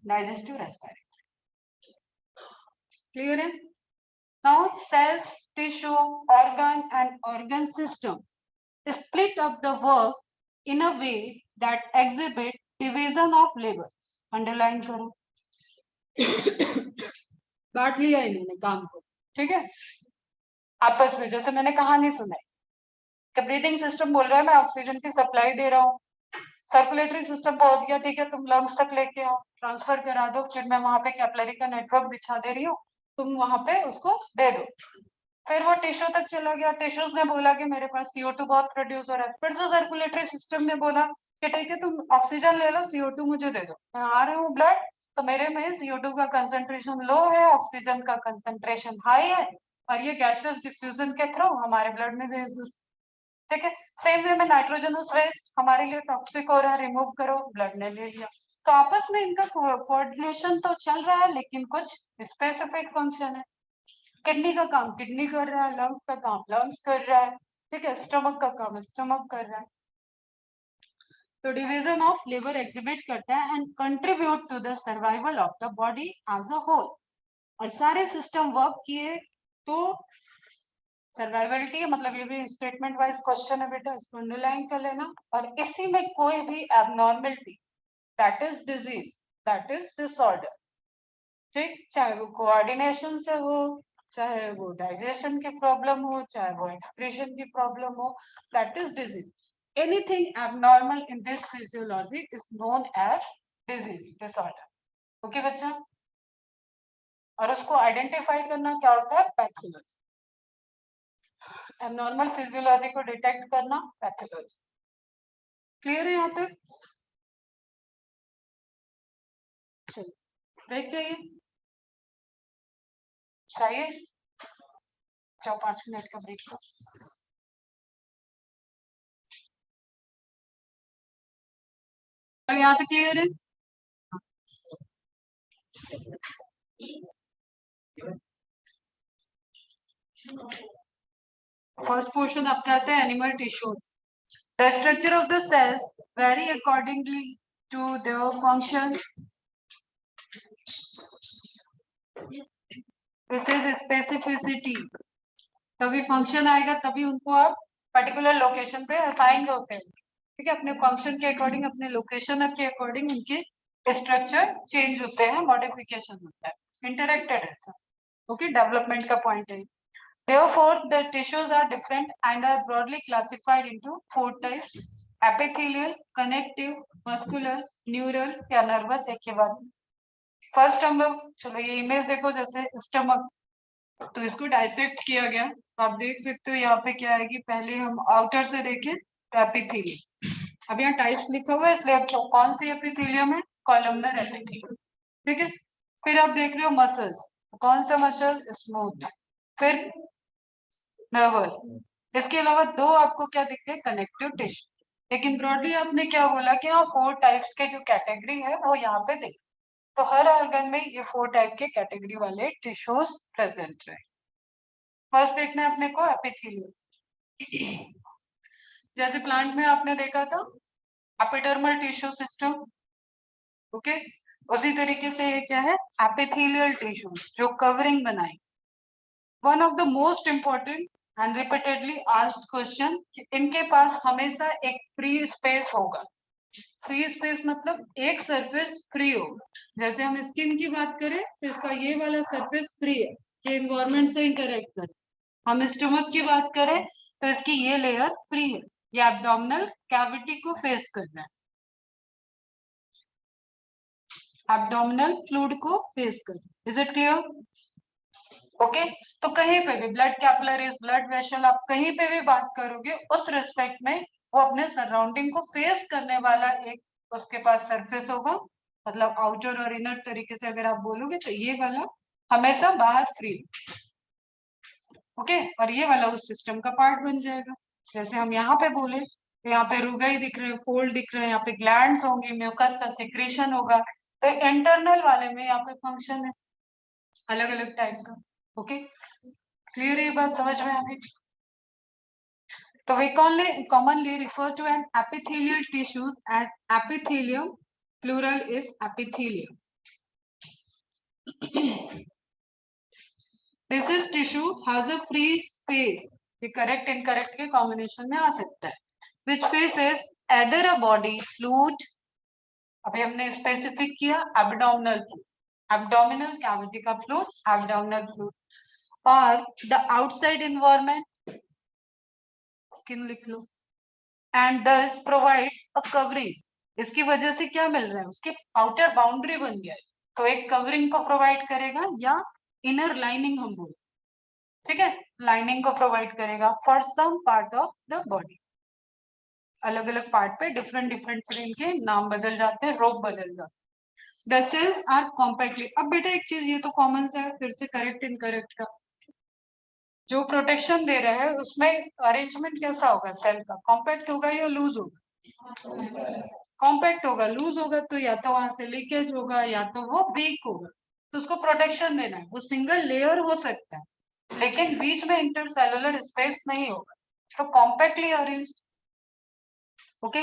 digestive respiratory, clear है? Now cells, tissue, organ and organ system split up the work in a way that exhibit division of labor. Underline करो, बांट लिया इन्होंने काम को, ठीक है, आपस में। जैसे मैंने कहानी सुनाई कि ब्रीदिंग सिस्टम बोल रहा है मैं ऑक्सीजन की सप्लाई दे रहा हूँ, सर्कुलेटरी सिस्टम पहुंच गया, ठीक है, तुम लंग्स तक लेके आओ, ट्रांसफर करा दो, फिर मैं वहां पे कैपिलरी का नेटवर्क बिछा दे रही हूँ, तुम वहां पे उसको दे दो, फिर वो टिश्यू तक चला गया, टिश्यूज ने बोला कि मेरे पास CO2 बहुत प्रोड्यूस हो रहा है, फिर से सर्कुलेटरी सिस्टम ने बोला कि ठीक है तुम ऑक्सीजन ले लो, CO2 मुझे दे दो, मैं आ रहा हूँ ब्लड, तो मेरे में CO2 का कंसेंट्रेशन लो है, ऑक्सीजन का कंसेंट्रेशन हाई है, और ये गैसेस डिफ्यूजन के थ्रू हमारे ब्लड में भेज दो, ठीक है। सेम वे में नाइट्रोजनस वेस्ट हमारे लिए टॉक्सिक हो रहा है, रिमूव करो, ब्लड ने ले लिया, तो आपस में इनका कोऑर्डिनेशन तो चल रहा है, लेकिन कुछ स्पेसिफिक फंक्शन है। किडनी का काम किडनी कर रहा है, लंग्स का काम लंग्स कर रहा है, ठीक है, स्टमक का काम स्टमक कर रहा है, तो डिवीजन ऑफ लेबर एग्जिबिट करता है and contribute to the survival of the body as a whole, और सारे सिस्टम वर्क किए तो सर्वाइवलिटी, मतलब ये भी स्टेटमेंट वाइज क्वेश्चन है बेटा, इसको अंडरलाइन कर लेना, और इसी में कोई भी abnormality, that is disease, that is disorder, ठीक, चाहे वो कोऑर्डिनेशन से हो, चाहे वो डाइजेशन की प्रॉब्लम हो, चाहे वो एक्सक्रीशन की प्रॉब्लम हो, that is disease. anything abnormal in this physiology is known as disease disorder. Okay बच्चा, और उसको आइडेंटिफाई करना क्या होता है? पैथोलॉजी. एबनॉर्मल फिजियोलॉजी को डिटेक्ट करना पैथोलॉजी. क्लियर है यहाँ तक? चलो ब्रेक चाहिए? चाहिए? चलो 5 मिनट का ब्रेक का. यहाँ तक क्लियर है? फर्स्ट पोर्शन आपका आता है animal tissues. The structure of the cells vary accordingly to their function. This is specificity. तभी फंक्शन आएगा, तभी उनको आप पर्टिकुलर लोकेशन पे असाइन होते हैं. ठीक है, अपने फंक्शन के अकॉर्डिंग, अपने लोकेशन के अकॉर्डिंग उनके स्ट्रक्चर चेंज होते हैं, मॉडिफिकेशन होता है, इंटरेक्टेड है सब. ओके, डेवलपमेंट का पॉइंट है. Therefore, the tissues are different and are broadly classified into 4 types: epithelial, connective, muscular, neural या nervous. एक के बाद फर्स्ट हम लोग, चलो ये इमेज देखो जैसे स्टमक, तो इसको डाइसेक्ट किया गया. तो आप देख सकते हो यहाँ पे क्या है कि पहले हम आउटर से देखें तो एपिथेलियम. अब यहाँ टाइप्स लिखा हुआ है इसलिए कौन सी एपिथेलियम है? Columnar epithelium. ठीक है, फिर आप देख रहे हो मसल्स. कौन सा मसल? स्मूथ. फिर नर्वस. इसके अलावा 2 आपको क्या दिखते हैं? Connective tissue. लेकिन ब्रॉडली आपने क्या बोला कि हाँ 4 टाइप्स के जो कैटेगरी है वो यहाँ पे दिख. तो हर ऑर्गन में ये 4 टाइप के कैटेगरी वाले टिश्यूज प्रेजेंट रहे. फर्स्ट देखना है अपने को एपिथेलियम. जैसे प्लांट में आपने देखा था एपिडर्मल टिश्यू सिस्टम. ओके, उसी तरीके से ये क्या है? एपिथेलियल टिश्यू जो कवरिंग बनाए. One of the most important and repeatedly asked question, इनके पास हमेशा एक फ्री स्पेस होगा. फ्री स्पेस मतलब एक सरफेस फ्री होगा. जैसे हम स्किन की बात करें तो इसका ये वाला सरफेस फ्री है कि एनवायरमेंट से इंटरेक्ट करे. हम स्टमक की बात करें तो इसकी ये लेयर फ्री है, ये एब्डोमिनल कैविटी को फेस करना है, एब्डोमिनल फ्लूइड को फेस करना. Is it clear? ओके, तो कहीं पे भी ब्लड कैपिलरीज, ब्लड वेसल, आप कहीं पे भी बात करोगे उस रिस्पेक्ट में वो अपने सराउंडिंग को फेस करने वाला एक उसके पास सरफेस होगा. मतलब आउटर और इनर तरीके से अगर आप बोलोगे तो ये वाला हमेशा बाहर फ्री. ओके, और ये वाला उस सिस्टम का पार्ट बन जाएगा. जैसे हम यहाँ पे बोले तो यहाँ पे रुगाई दिख रहे हैं, फोल्ड दिख रहे हैं, यहाँ पे ग्लैंड्स होंगे, म्यूकस का सिक्रेशन होगा. तो इंटरनल वाले में यहाँ पे फंक्शन है अलग अलग टाइप का. ओके, क्लियर ये बात समझ में आ गई? तो we commonly refer to an epithelial tissues as epithelium. Plural is epithelium. This is tissue has a free space. ये correct incorrect के combination में आ सकता है. Which faces either a body fluid. अभी हमने specific किया abdominal fluid, abdominal cavity का fluid, abdominal fluid, or the outside environment. Skin लिख लो. एंड दस प्रोवाइड्स अ कवरिंग. इसकी वजह से क्या मिल रहा है? उसके आउटर बाउंड्री बन गया है, तो एक कवरिंग को प्रोवाइड करेगा या इनर लाइनिंग हम बोल. ठीक है, लाइनिंग को प्रोवाइड करेगा for some part of the body. अलग अलग पार्ट पे डिफरेंट डिफरेंट इनके नाम बदल जाते हैं, रोप बदल जाते हैं. The cells are compactly. अब बेटा एक चीज ये तो कॉमन सा है, फिर से करेक्ट इनकरेक्ट का जो प्रोटेक्शन दे रहा है उसमें अरेंजमेंट कैसा होगा? सेल का कॉम्पैक्ट होगा या लूज होगा? कॉम्पैक्ट होगा. लूज होगा तो या तो वहां से लीकेज होगा या तो वो वीक होगा. तो उसको प्रोटेक्शन देना है. वो सिंगल लेयर हो सकता है लेकिन बीच में इंटरसेलुलर स्पेस नहीं होगा, तो कॉम्पैक्टली अरेंज. ओके,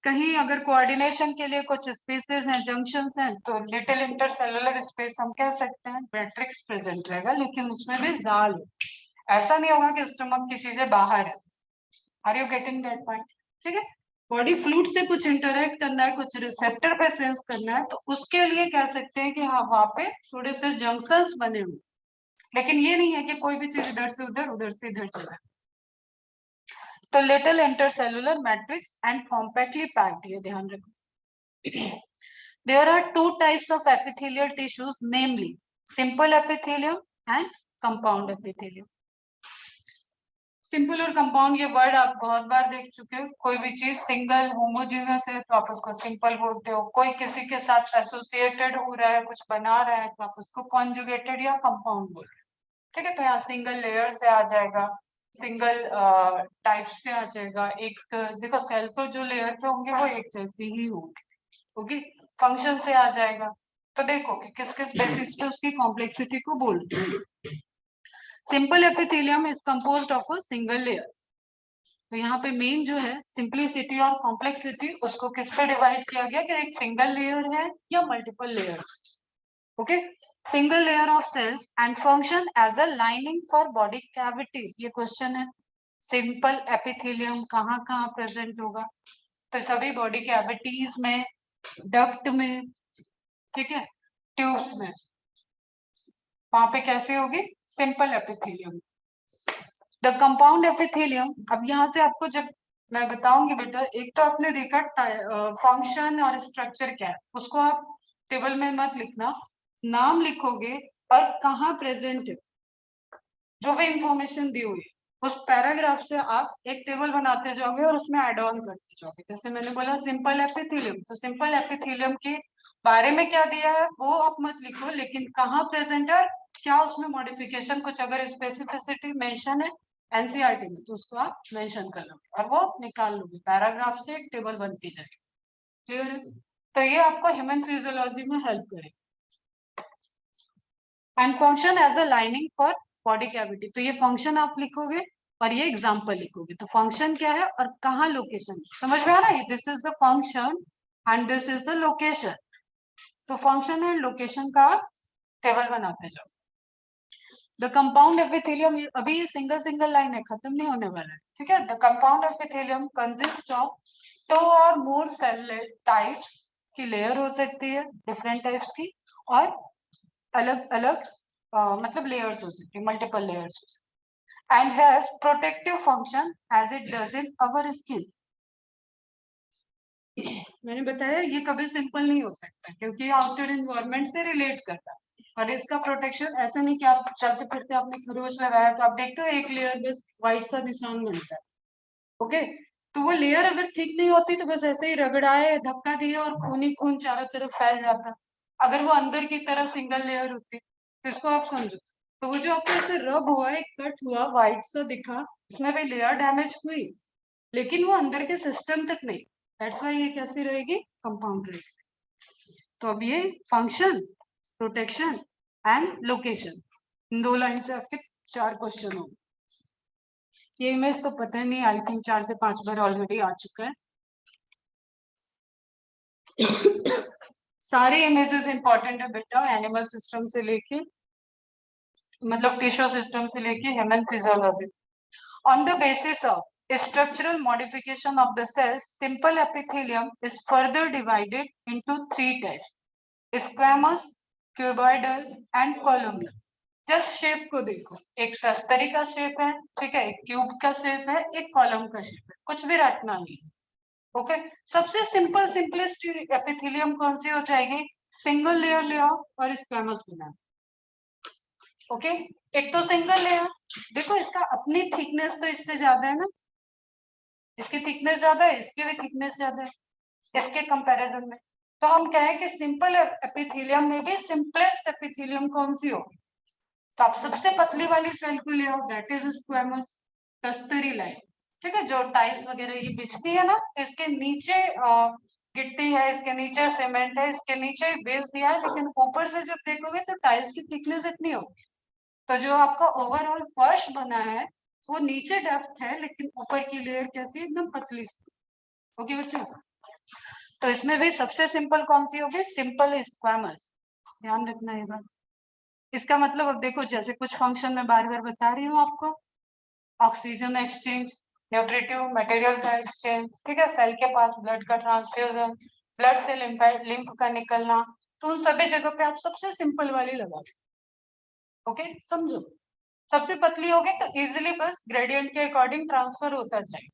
कहीं अगर कोऑर्डिनेशन के लिए कुछ स्पेसेस हैं, जंक्शंस हैं, तो लिटिल इंटरसेलुलर स्पेस हम कह सकते हैं मैट्रिक्स प्रेजेंट रहेगा, लेकिन उसमें भी जाल है. ऐसा नहीं होगा कि स्टमक की चीजें बाहर है. Are you getting that point? ठीक है, बॉडी फ्लूइड से कुछ इंटरेक्ट करना है, कुछ रिसेप्टर पे सेंस करना है, तो उसके लिए कह सकते हैं कि हाँ वहां पे थोड़े से जंक्शंस बने हुए. लेकिन ये नहीं है कि कोई भी चीज इधर से उधर, उधर से इधर चला. तो little intercellular matrix and compactly packed, ये ध्यान रखो। There are two types of epithelial tissues, namely simple epithelium and compound epithelium. Simple और कंपाउंड ये वर्ड आप बहुत बार देख चुके हो। कोई भी चीज सिंगल होमोजेनस है तो आप उसको सिंपल बोलते हो, कोई किसी के साथ एसोसिएटेड हो रहा है, कुछ बना रहा है, तो आप उसको कॉन्जुगेटेड या कंपाउंड बोलते हो। ठीक है, तो यहाँ सिंगल लेयर से आ जाएगा, सिंगल टाइप से आ जाएगा। एक देखो सेल तो जो लेयर पे होंगे वो एक जैसी ही होगी, फंक्शन से आ जाएगा। तो देखो कि किस किस बेसिस पे उसकी कॉम्प्लेक्सिटी को बोलते हैं। Simple epithelium is composed of a single layer. तो यहाँ पे मेन जो है सिंपलिसिटी और कॉम्प्लेक्सिटी, उसको किस पे डिवाइड किया गया कि एक सिंगल लेयर है या multiple layers. Okay, single layer of cells and function as a lining for body cavities. ये क्वेश्चन है, सिंपल एपिथेलियम कहाँ कहाँ प्रेजेंट होगा? तो सभी बॉडी कैविटीज में, डक्ट में, ठीक है, ट्यूब्स में, वहां पे कैसे होगी? Simple epithelium. The compound epithelium, अब यहाँ से आपको जब मैं बताऊंगी बेटा, एक तो आपने देखा फंक्शन और स्ट्रक्चर क्या है, उसको आप टेबल में मत लिखना, नाम लिखोगे और कहाँ प्रेजेंट है, जो भी इंफॉर्मेशन दी हुई उस पैराग्राफ से आप एक टेबल बनाते जाओगे और उसमें एड ऑन करते जाओगे। जैसे मैंने बोला सिंपल एपिथेलियम, तो सिंपल एपिथेलियम के बारे में क्या दिया है वो आप मत लिखो, लेकिन कहाँ प्रेजेंट है, क्या उसमें मॉडिफिकेशन, कुछ अगर स्पेसिफिसिटी मेंशन है एनसीईआरटी में तो उसको आप मेंशन कर लोगे और वो निकाल लोगे, पैराग्राफ से एक टेबल बनती जाएगी। क्लियर है? तो ये आपको ह्यूमन फिजियोलॉजी में हेल्प करेगा। And function as a lining for body cavity, तो ये फंक्शन आप लिखोगे और ये एग्जाम्पल लिखोगे। तो फंक्शन क्या है और कहाँ लोकेशन, समझ में आ रहा है? This is the function and this is the location. तो फंक्शन एंड लोकेशन का टेबल बनाते जाओ। द कंपाउंड एपिथेलियम, अभी ये सिंगल सिंगल लाइन है, खत्म नहीं होने वाला है, ठीक है। The compound epithelium consist of 2 और मोर सेल टाइप्स की लेयर हो सकती है, डिफरेंट टाइप्स की, और अलग अलग मतलब लेयर्स हो सकती है, multiple layers, and has protective function as it does in our skin. मैंने बताया ये कभी सिंपल नहीं हो सकता क्योंकि आउटर एनवायरनमेंट से रिलेट करता है, और इसका प्रोटेक्शन ऐसा नहीं कि आप चलते फिरते आपने खरोच लगाया तो आप देखते हो एक लेयर बस व्हाइट सा निशान बनता है। ओके, तो वो लेयर अगर थिक नहीं होती तो बस ऐसे ही रगड़ाए, धक्का दिए और खून ही खून चारों तरफ फैल जाता। अगर वो अंदर की तरह सिंगल लेयर होती तो इसको आप समझो, तो वो जो आपको ऐसे रब हुआ, एक कट हुआ, व्हाइट सा दिखा, उसमें भी लेयर डैमेज हुई, लेकिन वो अंदर के सिस्टम तक नहीं। दैट्स व्हाई ये कैसी रहेगी? कंपाउंड रहेगी। तो अब ये function, protection and location, in 2 line से आपके 4 क्वेश्चन होंगे। ये इमेज तो पता नहीं, आई थिंक 4 से 5 बार ऑलरेडी आ चुका है। सारे इमेजेस इंपॉर्टेंट है बेटा, एनिमल सिस्टम से लेके, मतलब टिश्यू सिस्टम से लेके human physiology. On the basis of structural modification of the cells, simple epithelium is further divided into 3 types: squamous, cuboidal and columnar. Just shape को देखो, एक प्रस्तरी का शेप है, ठीक है, एक क्यूब का शेप है, एक कॉलम का शेप है, कुछ भी रटना नहीं। ओके, सबसे सिंपल सिंपलेस्ट एपिथेलियम कौन सी हो जाएगी? सिंगल लेयर ले आओ और स्क्वैमस बनाओ। ओके, एक तो सिंगल लेयर, देखो इसका अपनी थिकनेस तो इससे ज्यादा है ना, इसकी थिकनेस ज्यादा है, इसकी भी थिकनेस ज्यादा है इसके कंपैरिजन में। तो हम कहें कि सिंपल एपिथेलियम में भी सिंपलेस्ट एपिथेलियम कौन सी होगी? तो आप सबसे पतली वाली सेल को ले आओ, that is squamous, Kasturi line, ठीक है, जो टाइल्स वगैरह ये बिछती है ना, इसके नीचे गिट्टी है, इसके नीचे सीमेंट है, इसके नीचे बेस दिया है, लेकिन ऊपर से जब देखोगे तो टाइल्स की थिकनेस इतनी होगी। तो जो आपका ओवरऑल फर्श बना है वो नीचे डेप्थ है, लेकिन ऊपर की लेयर कैसी, एकदम पतली सी। ओके बच्चों, तो इसमें भी सबसे सिंपल कौन सी होगी? सिंपल स्क्वैमस, ध्यान रखना ये बात। इसका मतलब अब देखो, जैसे कुछ फंक्शन में बार बार बता रही हूँ आपको, ऑक्सीजन एक्सचेंज, न्यूट्रिटिव मटेरियल का एक्सचेंज, ठीक है, सेल के पास ब्लड का ट्रांसफ्यूजन, ब्लड से लिम्फ का निकलना, तो उन सभी जगह पे आप सबसे सिंपल वाली लगा। ओके, समझो, सबसे पतली होगी तो इजीली बस ग्रेडियंट के अकॉर्डिंग ट्रांसफर होता जाएगा,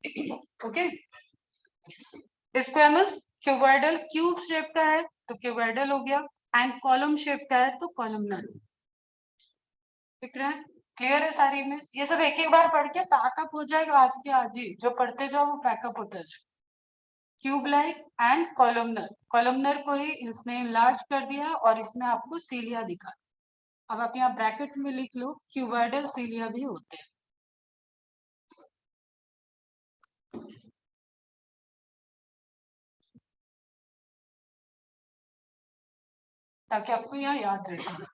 okay, squamous cuboidal, cube shape का है तो क्यूबॉइडल हो गया, एंड कॉलम शेप का है तो कॉलमनर। दिख रहा है? क्लियर है सारी इमेज? ये सब एक एक बार पढ़ के पैकअप हो जाएगा आज के आज ही, जो पढ़ते जाओ वो पैकअप होता जाए। Cube like and columnar, columnar को ही इसने लार्ज कर दिया और इसमें आपको सीलिया दिखा। अब आप यहाँ ब्रैकेट में लिख लो क्यूबॉइडल सीलिया भी होते हैं, ताकि आपको यहाँ याद रहे।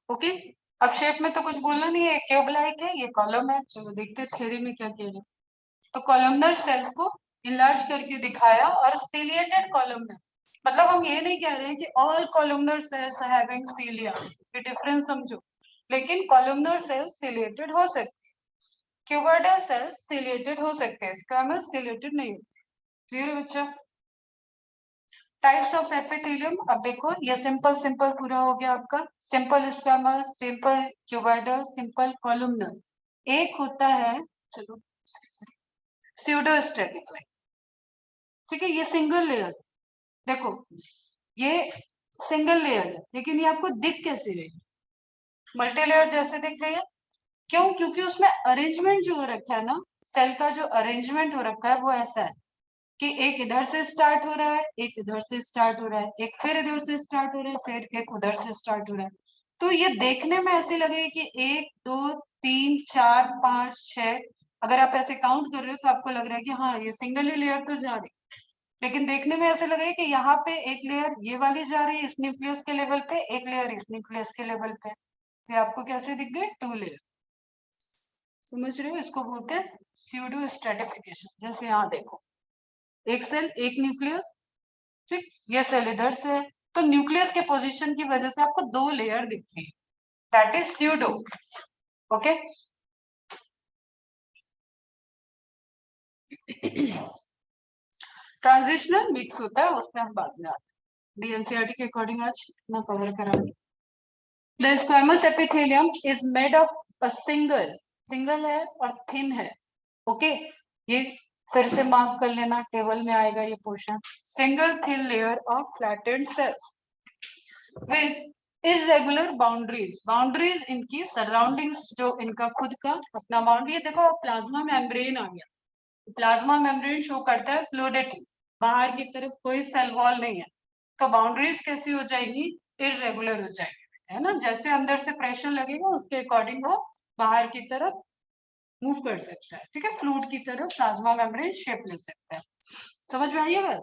ओके, अब शेप में तो कुछ बोलना नहीं है, क्यूब लाइक है, ये कॉलम है। चलो देखते हैं थ्योरी में क्या कह रहे हैं। तो कॉलमनर सेल्स को इनलार्ज करके दिखाया, और सीलिएटेड कॉलम है, मतलब हम ये नहीं कह रहे हैं कि ऑल कॉलमनर सेल्स हैविंग सीलिया, ये डिफरेंस समझो। लेकिन कॉलमनर सेल्स सीलिएटेड हो सकते हैं, क्यूबॉइडल सेल्स सीलिएटेड हो सकते हैं, स्क्वैमस सीलिएटेड नहीं होते। क्लियर है बच्चा? टाइप्स ऑफ एपिथेलियम, अब देखो ये सिंपल सिंपल पूरा हो गया आपका, simple squamous, simple cuboidal, simple columnar. एक होता है, चलो, स्यूडोस्टेटिक, ठीक है, ये सिंगल लेयर, देखो ये सिंगल लेयर है, लेकिन ये आपको दिख कैसे रही? मल्टी लेयर जैसे दिख रही है। क्यों? क्योंकि उसमें अरेंजमेंट जो हो रखा है ना, सेल का जो अरेंजमेंट हो रखा है वो ऐसा है कि एक इधर से स्टार्ट हो रहा है, एक इधर से स्टार्ट हो रहा है, एक फिर इधर से स्टार्ट हो रहा है, फिर एक उधर से स्टार्ट हो रहा है। तो ये देखने में ऐसे लगेगा कि एक दो तीन चार पांच छह, अगर आप ऐसे काउंट कर रहे हो तो आपको लग रहा है कि हाँ ये सिंगल ही लेयर तो जा रही, लेकिन देखने में ऐसे लग रहा है कि यहाँ पे एक लेयर ये वाली जा रही है इस न्यूक्लियस के लेवल पे, एक लेयर इस न्यूक्लियस के लेवल पे। ये आपको कैसे दिख गए? Two layer. समझ रहे हो? इसको बोलते हैं स्यूडो स्ट्रेटिफिकेशन। जैसे यहाँ देखो, एक सेल एक न्यूक्लियस, ठीक, ये सेल इधर से है, तो न्यूक्लियस के पोजीशन की वजह से आपको दो लेयर दिख रही है, that is pseudo. Okay, transitional mix होता है, उस पर हम बाद में आते हैं। डीएनसीईआरटी के अकॉर्डिंग आज इतना कवर करांगे। The squamous epithelium is made of a single है और थिन है। ओके, ये फिर से मार्क कर लेना, टेबल में आएगा ये portion. Single thin layer of flattened cells with irregular boundaries, boundaries इनकी सराउंडिंग्स, जो इनका खुद का अपना बाउंड्री है। देखो प्लाज्मा मेम्ब्रेन आ गया, प्लाज्मा मेम्ब्रेन शो करता है फ्लूइडिटी, बाहर की तरफ कोई सेल वॉल नहीं है, तो बाउंड्रीज कैसी हो जाएगी? इरेगुलर हो जाएगी, है ना? जैसे अंदर से प्रेशर लगेगा उसके अकॉर्डिंग वो बाहर की तरफ मूव कर सकता है, ठीक है, फ्लूइड की तरफ प्लाज्मा मेम्ब्रेन शेप ले सकता है। समझ में आई है बात?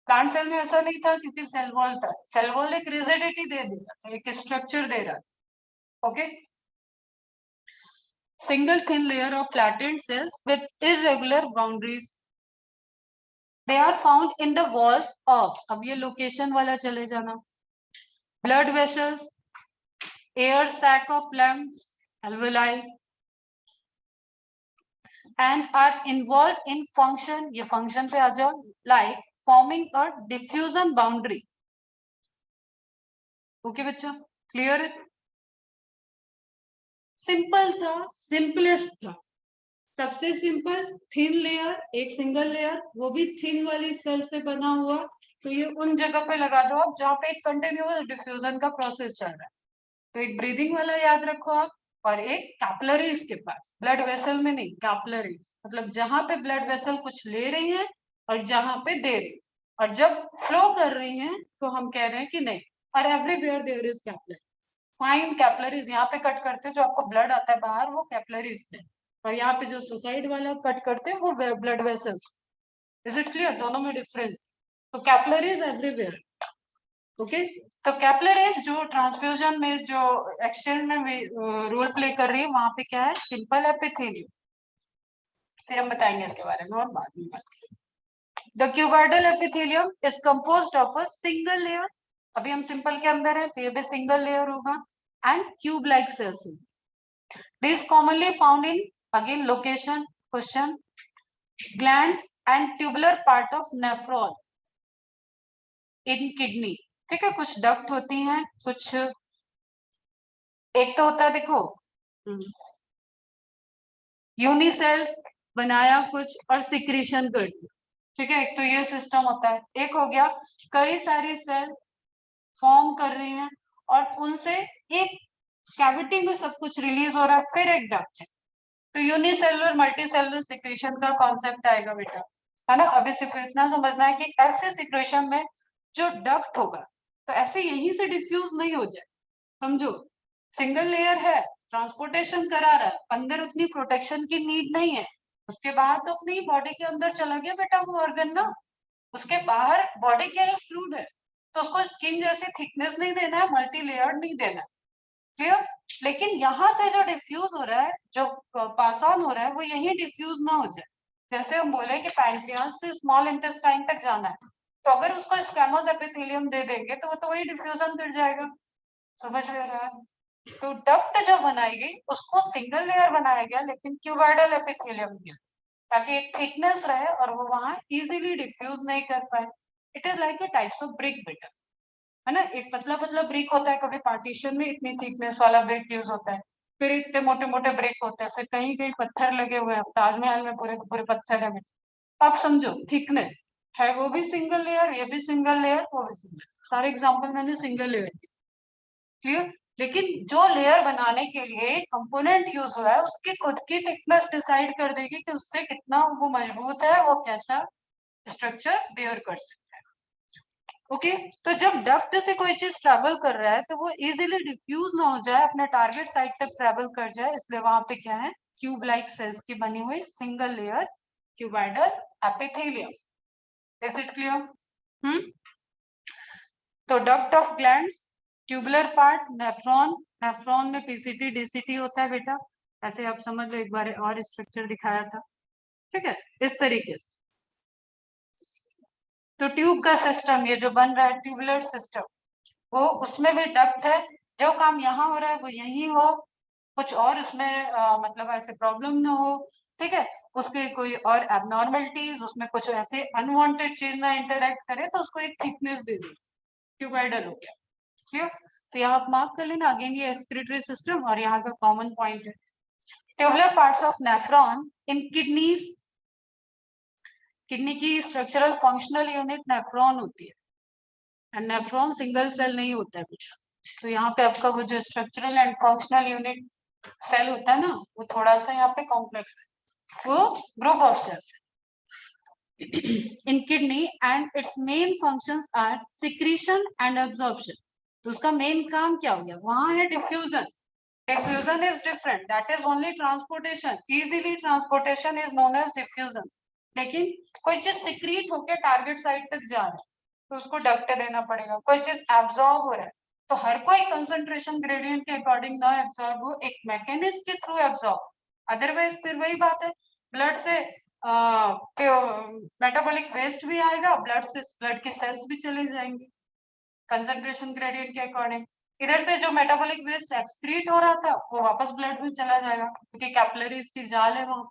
प्लांट सेल में ऐसा नहीं था, क्योंकि सेल वॉल था, सेल वॉल एक रिजिडिटी दे दिया, एक स्ट्रक्चर दे रहा। Okay, single thin layer of flattened cells with irregular boundaries, they are found in the walls of, अब ये लोकेशन वाला चले जाना, blood vessels, air sac of lungs, alveoli, and are involved in function, ये function पे आ जाओ, like forming a diffusion boundary. Okay बच्चा, क्लियर है? सिंपल था, सिंपलेस्ट था, सबसे सिंपल थिन लेयर, एक सिंगल लेयर, वो भी थिन वाली सेल से बना हुआ। तो ये उन जगह पे लगा दो आप जहाँ पे एक कंटिन्यूअस डिफ्यूजन का प्रोसेस चल रहा है। तो एक ब्रीदिंग वाला याद रखो आप, और एक कैपिलरीज के पास, ब्लड वेसल में नहीं, कैपिलरीज मतलब जहां पे ब्लड वेसल कुछ ले रही है और जहां पे दे रही है, और जब फ्लो कर रही है तो हम कह रहे हैं कि नहीं, और everywhere there is capillary. Fine capillaries यहाँ पे कट करते हैं, जो आपको ब्लड आता है बाहर वो कैपिलरीज से, और यहाँ पे जो सुसाइड वाला कट करते हैं वो blood vessels. Is it clear? दोनों में डिफरेंस। तो कैपिलरीज एवरीवेयर। ओके, तो कैपिलरीज जो ट्रांसफ्यूजन में, जो एक्सचेंज में रोल प्ले कर रही है, वहां पे क्या है? Simple epithelium. फिर हम बताएंगे इसके बारे में और बाद में बात करेंगे। The cuboidal epithelium is composed of a single layer, अभी हम सिंपल के अंदर है तो ये भी सिंगल लेयर होगा, and cube like cells. This commonly found in, again location question, glands and tubular part of nephron in kidney. ठीक है, कुछ डक्ट होती हैं, कुछ, एक तो होता है देखो, यूनिसेल बनाया कुछ और सिक्रीशन कर दिया, ठीक है। एक तो ये सिस्टम होता है। एक हो गया कई सारी सेल फॉर्म कर रही हैं और उनसे एक कैविटी में सब कुछ रिलीज हो रहा है, फिर एक डक्ट है। तो यूनिसेलुलर मल्टीसेलुलर सिक्रीशन का कॉन्सेप्ट आएगा बेटा, है ना। अभी सिर्फ इतना समझना है कि ऐसे सिक्रेशन में जो डक्ट होगा तो ऐसे यहीं से डिफ्यूज नहीं हो जाए, समझो। सिंगल लेयर है, ट्रांसपोर्टेशन करा रहा है, अंदर उतनी प्रोटेक्शन की नीड नहीं है। उसके बाहर तो अपनी बॉडी के अंदर चला गया बेटा वो ऑर्गन ना, उसके बाहर बॉडी क्या है, फ्लूइड है। तो उसको स्किन जैसे थिकनेस नहीं देना है, मल्टी लेयर नहीं देना है, क्लियर। लेकिन यहाँ से जो डिफ्यूज हो रहा है, जो पास ऑन हो रहा है, वो यही डिफ्यूज ना हो जाए। जैसे हम बोले कि पैंक्रियास से स्मॉल इंटेस्टाइन तक जाना है, तो अगर उसको स्क्वैमोस एपिथेलियम दे देंगे तो वो तो वही डिफ्यूजन कर जाएगा, समझ में आ रहा है। तो डक्ट जो बनाई गई उसको सिंगल लेयर बनाया गया, लेकिन क्यूबाइडल एपिथेलियम दिया ताकि एक थिकनेस रहे और वो वहां इजीली डिफ्यूज नहीं कर पाए। It is like a types of brick बेटा, है ना। एक पतला पतला ब्रिक होता है, कभी पार्टीशन में इतनी थिकनेस वाला ब्रिक यूज होता है, फिर इतने मोटे मोटे ब्रिक होते हैं, फिर कहीं कहीं पत्थर लगे हुए हैं, ताजमहल में पूरे पूरे पत्थर है बेटा। आप समझो थिकनेस है, वो भी सिंगल लेयर, ये भी सिंगल लेयर, वो भी सिंगल। सारे एग्जाम्पल मैंने सिंगल लेयर, क्लियर। लेकिन जो लेयर बनाने के लिए कंपोनेंट यूज हुआ है उसकी खुद की थिकनेस डिसाइड कर देगी कि उससे कितना वो मजबूत है, वो कैसा स्ट्रक्चर बेयर कर सकता है। ओके, तो जब डक्ट से कोई चीज ट्रेवल कर रहा है तो वो इजीली डिफ्यूज ना हो जाए, अपने टारगेट साइट तक ट्रेवल कर जाए, इसलिए वहां पे क्या है, क्यूब लाइक सेल्स की बनी हुई single layer cuboidal epithelium. Is it clear? Hmm. तो duct of glands, tubular part, nephron, nephron में पीसीटी डीसीटी होता है बेटा, ऐसे आप समझ लो, एक बार और स्ट्रक्चर दिखाया था, ठीक है, इस तरीके से। तो ट्यूब का सिस्टम ये जो बन रहा है ट्यूबुलर सिस्टम, वो उसमें भी डक्ट है, जो काम यहाँ हो रहा है वो यही हो, कुछ और उसमें मतलब ऐसे प्रॉब्लम ना हो, ठीक है। उसके कोई और एबनॉर्मलिटीज, उसमें कुछ ऐसे अनवांटेड चीज ना इंटरेक्ट करे तो उसको एक थिकनेस दे दी, ट्यूबाइडल हो गया, क्लियर। तो यहाँ आप मार्क कर लेना, अगेन ये एक्सक्रीटरी सिस्टम और यहाँ का कॉमन पॉइंट है। Tubular parts of nephron in kidneys, kidney की स्ट्रक्चरल फंक्शनल यूनिट नेफ्रॉन होती है, नेफ्रॉन सिंगल सेल नहीं होता है बेटा। तो यहाँ पे आपका वो जो structural and functional unit cell होता है ना, वो थोड़ा सा यहाँ पे कॉम्प्लेक्स है, वो group of cells in kidney and its main functions are secretion and absorption. तो उसका मेन काम क्या हो गया, वहां है diffusion, diffusion is different, that is only transportation, easily transportation is known as diffusion. लेकिन कोई चीज सिक्रीट होकर टारगेट साइट तक जा रहा है तो उसको डक्ट देना पड़ेगा, कोई चीज एब्जॉर्ब हो रहा है तो हर कोई कंसंट्रेशन ग्रेडियंट के अकॉर्डिंग ना एब्जॉर्ब हो, एक मैकेनिज्म के थ्रू एब्जॉर्ब, अदरवाइज फिर वही बात है, ब्लड से मेटाबॉलिक वेस्ट भी आएगा, ब्लड से ब्लड की सेल्स भी चली जाएंगी कंसंट्रेशन ग्रेडियंट के अकॉर्डिंग। इधर से जो मेटाबॉलिक वेस्ट एक्सक्रीट हो रहा था वो वापस ब्लड में चला जाएगा क्योंकि कैपिलरीज की जाल है वहां।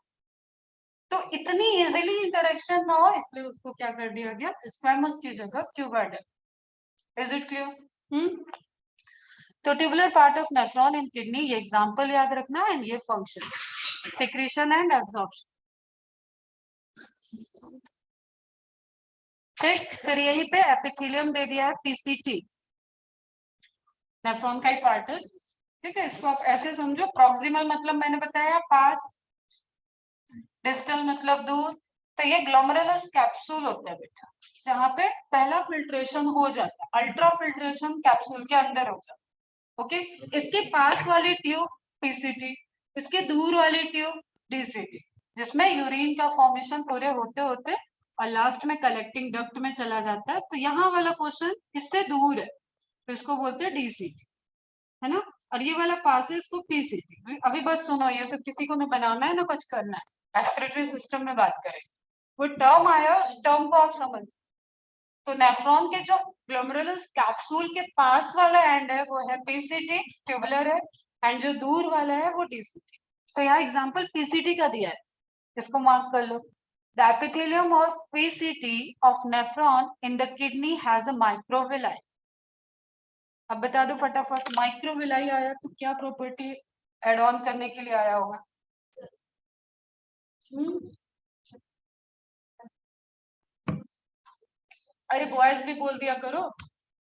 तो इतनी इजीली इंटरेक्शन ना हो इसलिए उसको क्या कर दिया गया, स्क्वैमस की जगह cuboidal. Is it clear? Hmm. तो tubular part of nephron in kidney, ये एग्जांपल याद रखना, एंड ये फंक्शन सिक्रीशन एंड एब्जॉर्प्शन। ठीक, फिर यहीं पे एपिथेलियम दे दिया है पीसीटी, नेफ्रॉन का ही पार्ट है, ठीक है। इसको आप ऐसे समझो, प्रॉक्सिमल मतलब मैंने बताया पास, डिस्टल मतलब दूर। तो ये ग्लोमेरुलस कैप्सूल होता है बेटा, जहाँ पे पहला फिल्ट्रेशन हो जाता है, अल्ट्रा फिल्ट्रेशन कैप्सूल के अंदर हो जाता है, ओके। इसके पास वाली ट्यूब पीसीटी, इसके दूर वाली ट्यूब डीसीटी, जिसमें यूरिन का फॉर्मेशन पूरे होते होते और लास्ट में कलेक्टिंग डक्ट में चला जाता है। तो यहाँ वाला पोर्शन इससे दूर है तो इसको बोलते हैं डीसीटी, है ना। और ये वाला पास है, इसको पीसीटी। अभी बस सुनो, ये सब किसी को ना बनाना है ना कुछ करना है, एक्सक्रीटरी सिस्टम में बात करें, वो टर्म आया उस टर्म को आप समझ। तो नेफ्रॉन के जो ग्लोमेरुलस कैप्सूल के पास वाला एंड है वो है पीसीटी, ट्यूबुलर है, एंड जो दूर वाला है वो डीसीटी। तो यहाँ एग्जांपल पीसीटी का दिया है, इसको मार्क कर लो। द एपिथेलियम और PCT of nephron in the kidney has a microvilli. अब बता दो फटाफट, माइक्रोविलाई आया तो क्या प्रॉपर्टी एड ऑन करने के लिए आया होगा? हम्म। अरे बॉयज भी बोल दिया करो,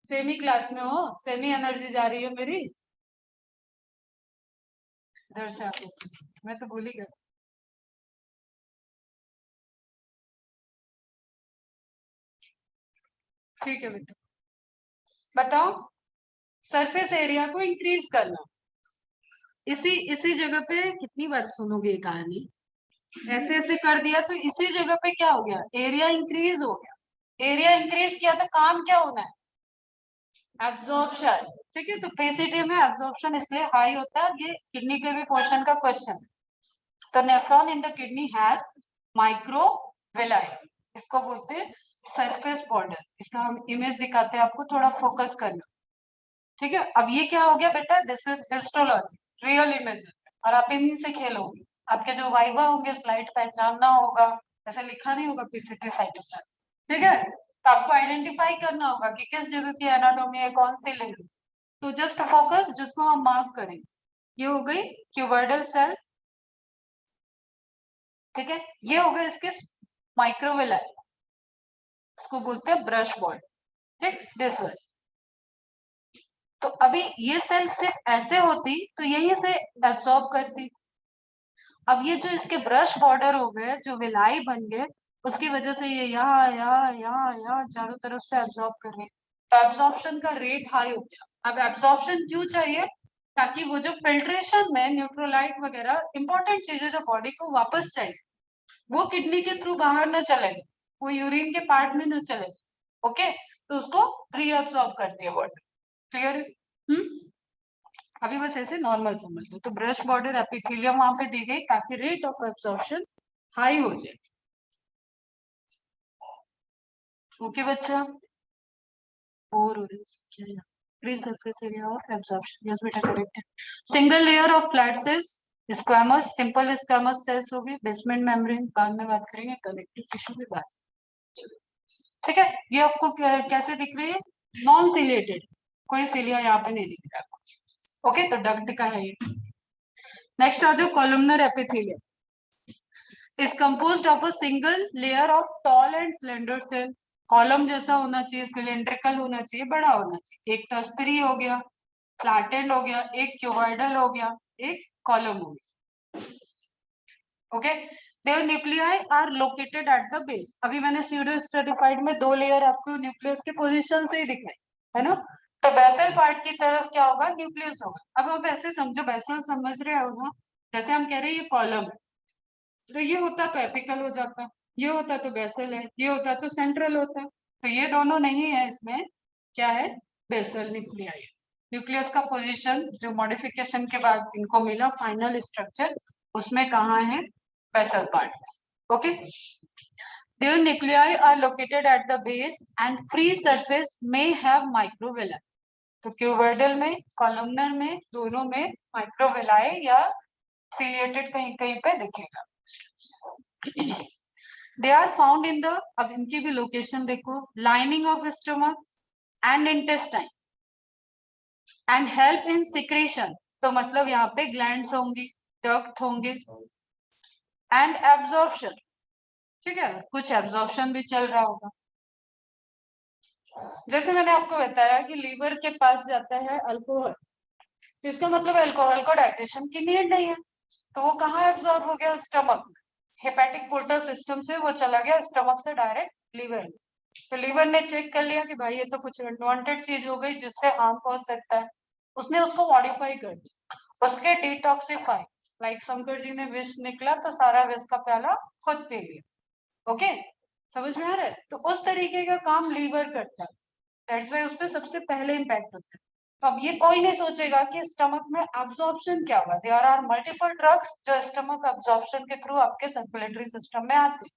सेमी क्लास में हो, सेमी एनर्जी जा रही है मेरी इधर से आके। मैं तो भूल ही गई। ठीक है बेटा, बताओ। सरफेस एरिया को इंक्रीज करना। इसी इसी जगह पे कितनी बार सुनोगे ये कहानी। ऐसे ऐसे कर दिया तो इसी जगह पे क्या हो गया, एरिया इंक्रीज हो गया। एरिया इंक्रीज किया तो काम क्या होना है, एब्जॉर्प्शन। ठीक है, तो पीसीटी में एब्जॉर्प्शन इसलिए हाई होता है, ये किडनी के भी पोर्शन का क्वेश्चन है। तो nephron in the kidney has microvilli, इसको बोलते हैं सरफेस बॉर्डर। इसका हम इमेज दिखाते हैं आपको, थोड़ा फोकस करना। ठीक है, अब ये क्या हो गया बेटा, this is histology, real images, और आप इन्हीं से खेलोगे। आपके जो वाइवा होंगे स्लाइड पहचानना होगा, ऐसे लिखा नहीं होगा पीसीटी साइटोप्लाज्म। ठीक है, तो आपको आइडेंटिफाई करना होगा कि किस जगह की एनाटॉमी है, कौन सी लेंगे। तो जस्ट फोकस, जिसको हम मार्क करेंगे, ये हो गई क्यूबोइडल सेल। ठीक है, ये हो गए इसके माइक्रोविलाई, इसको बोलते हैं ब्रश बॉर्ड। ठीक, दिस वन। तो अभी ये सेल सिर्फ ऐसे होती तो यहीं से एब्सॉर्ब करती। अब ये जो इसके ब्रश बॉर्डर हो गए, जो विलाई बन गए, उसकी वजह से ये यहाँ चारों तरफ से एब्सॉर्ब कर रही है। तो एब्सॉर्प्शन का रेट हाई हो गया। अब एब्सॉर्प्शन क्यों चाहिए, ताकि वो जो फिल्ट्रेशन में न्यूट्रोलाइट वगैरह इंपॉर्टेंट चीजें जो बॉडी को वापस चाहिए, वो किडनी के थ्रू बाहर न चले, वो यूरिन के पार्ट में न चले। ओके, तो उसको रीअब्सॉर्ब करती है बॉडी। क्लियर है? हम्म। अभी बस ऐसे नॉर्मल समझ लो। तो ब्रश बॉर्डर एपिथेलियम वहां पे दी गई ताकि रेट ऑफ एब्जॉर्प्शन हाई हो जाए। ओके बच्चा, और free surface area of absorption, yes बेटा करेक्ट है। Single layer of flat cells, squamous, simple squamous cells होगी, बेसमेंट मेम्ब्रेन बाद में बात करेंगे, कनेक्टिव टिश्यू भी बात। ठीक है, ये आपको कैसे दिख रही है, नॉन सिलिएटेड, कोई सिलिया यहाँ पे नहीं दिख रहा। ओके, तो डक्ट का है ये। नेक्स्ट आ जाओ, columnar epithelium is composed of a single layer of tall and slender cell। Column जैसा होना चाहिए, सिलेंड्रिकल होना चाहिए, बड़ा होना चाहिए। एक तस्तरी हो गया, फ्लैटेंड हो गया, एक क्यूबॉइडल हो गया, एक कॉलम हो गया। Okay, there nuclei are located at the base. अभी मैंने स्यूडो स्ट्रेटिफाइड में दो लेयर आपको न्यूक्लियस के पोजीशन से ही दिखाई, है ना। तो बेसल पार्ट की तरफ क्या होगा, न्यूक्लियस होगा। अब आप ऐसे समझो, बेसल समझ रहे हो ना, जैसे हम कह रहे हैं ये कॉलम है, तो ये होता तो एपिकल हो जाता, ये होता तो बेसल है, ये होता तो सेंट्रल होता। तो ये दोनों नहीं है, इसमें क्या है, बेसल न्यूक्लियाई। न्यूक्लियस का पोजीशन जो मॉडिफिकेशन के बाद इनको मिला फाइनल स्ट्रक्चर, उसमें कहाँ है, basal part. Okay, their nuclei are located at the base and free surface may have microvilli। तो क्यूबोइडल में, कॉलमनर में, दोनों में माइक्रोविलाई या सिलिएटेड कहीं कहीं पे दिखेगा। They are found in the, अब इनकी भी लोकेशन देखो, lining of stomach and intestine and help in secretion. तो मतलब यहाँ पे ग्लैंड्स होंगी, डक्ट होंगे, एंड एब्जॉर्प्शन। ठीक है, कुछ एब्जॉर्प्शन भी चल रहा होगा। जैसे मैंने आपको बताया कि लीवर के पास जाता है अल्कोहल, तो इसका मतलब अल्कोहल को डाइजेशन की नीड नहीं है, तो वो कहाँ एब्जॉर्ब हो गया, स्टमक में। हेपेटिक पोर्टल सिस्टम से वो चला गया स्टमक से डायरेक्ट लीवर में। तो लीवर ने चेक कर लिया कि भाई ये तो कुछ अनवांटेड चीज हो गई जिससे हार्म पहुंच सकता है, उसने उसको मॉडिफाई कर दिया, उसके डिटॉक्सिफाई। लाइक शंकर जी ने विष निकला तो सारा विष का प्याला खुद पी लिया। ओके, समझ में आ रहा है, तो उस तरीके का काम लीवर करता है, दैट्स व्हाई उस पर सबसे पहले इम्पैक्ट होता है। तो अब ये कोई नहीं सोचेगा कि स्टमक में एब्जॉर्प्शन क्या हुआ, देयर आर मल्टीपल ड्रग्स जो स्टमक एब्जॉर्प्शन के थ्रू आपके सर्कुलेटरी सिस्टम में आते हैं।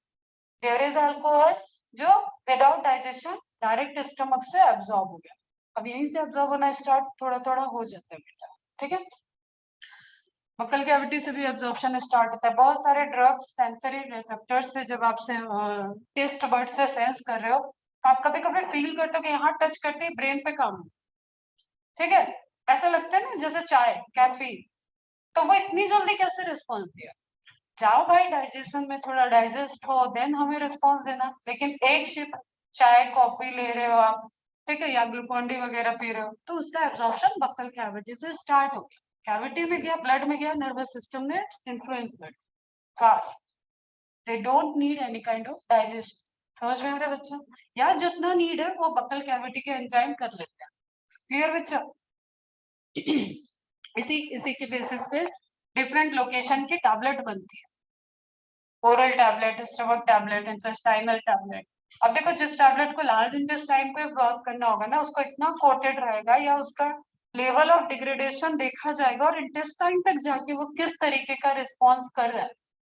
देयर इज अल्कोहल जो विदाउट डाइजेशन डायरेक्ट स्टमक से एब्जॉर्ब हो गया, अब यहीं से एब्जॉर्ब होना स्टार्ट थोड़ा थोड़ा हो जाता है बेटा। ठीक है, बक्कल कैविटी से भी एब्जॉर्प्शन स्टार्ट होता है। बहुत सारे ड्रग्स सेंसरी रिसेप्टर्स से जब आप टेस्ट बर्ड से सेंस कर रहे हो, तो आप कभी कभी फील करते हो कि यहाँ टच करते ही ब्रेन पे काम हो। ठीक है, ऐसा लगता है ना, जैसे चाय कैफीन, तो वो इतनी जल्दी कैसे रिस्पॉन्स दिया। जाओ भाई डाइजेशन में, थोड़ा डाइजेस्ट हो देन हमें रिस्पॉन्स देना। लेकिन एक शिप चाय कॉफी ले रहे हो आप, ठीक है, या ग्लूकॉन डी वगैरह पी रहे हो, तो उसका एब्जॉर्प्शन बक्कल कैविटी से स्टार्ट हो गया, कैविटी में गया, ब्लड में गया, नर्वस सिस्टम ने इन्फ्लुएंस कर fast. They don't need any kind of digestion. समझ में आ रहा है बच्चा? या जितना नीड है वो बक्कल कैविटी के एंजाइम कर लेते हैं। क्लियर बच्चा? इसी इसी के बेसिस पे डिफरेंट लोकेशन की टैबलेट बनती है, oral tablet, stomach tablet, intestinal tablet. अब देखो, जिस टैबलेट को लार्ज इंटेस्टाइन पे ब्रॉथ करना होगा ना, उसको इतना कोटेड रहेगा या उसका लेवल ऑफ डिग्रेडेशन देखा जाएगा और इंटेस्टाइन तक जाके वो किस तरीके का रिस्पॉन्स कर रहा है,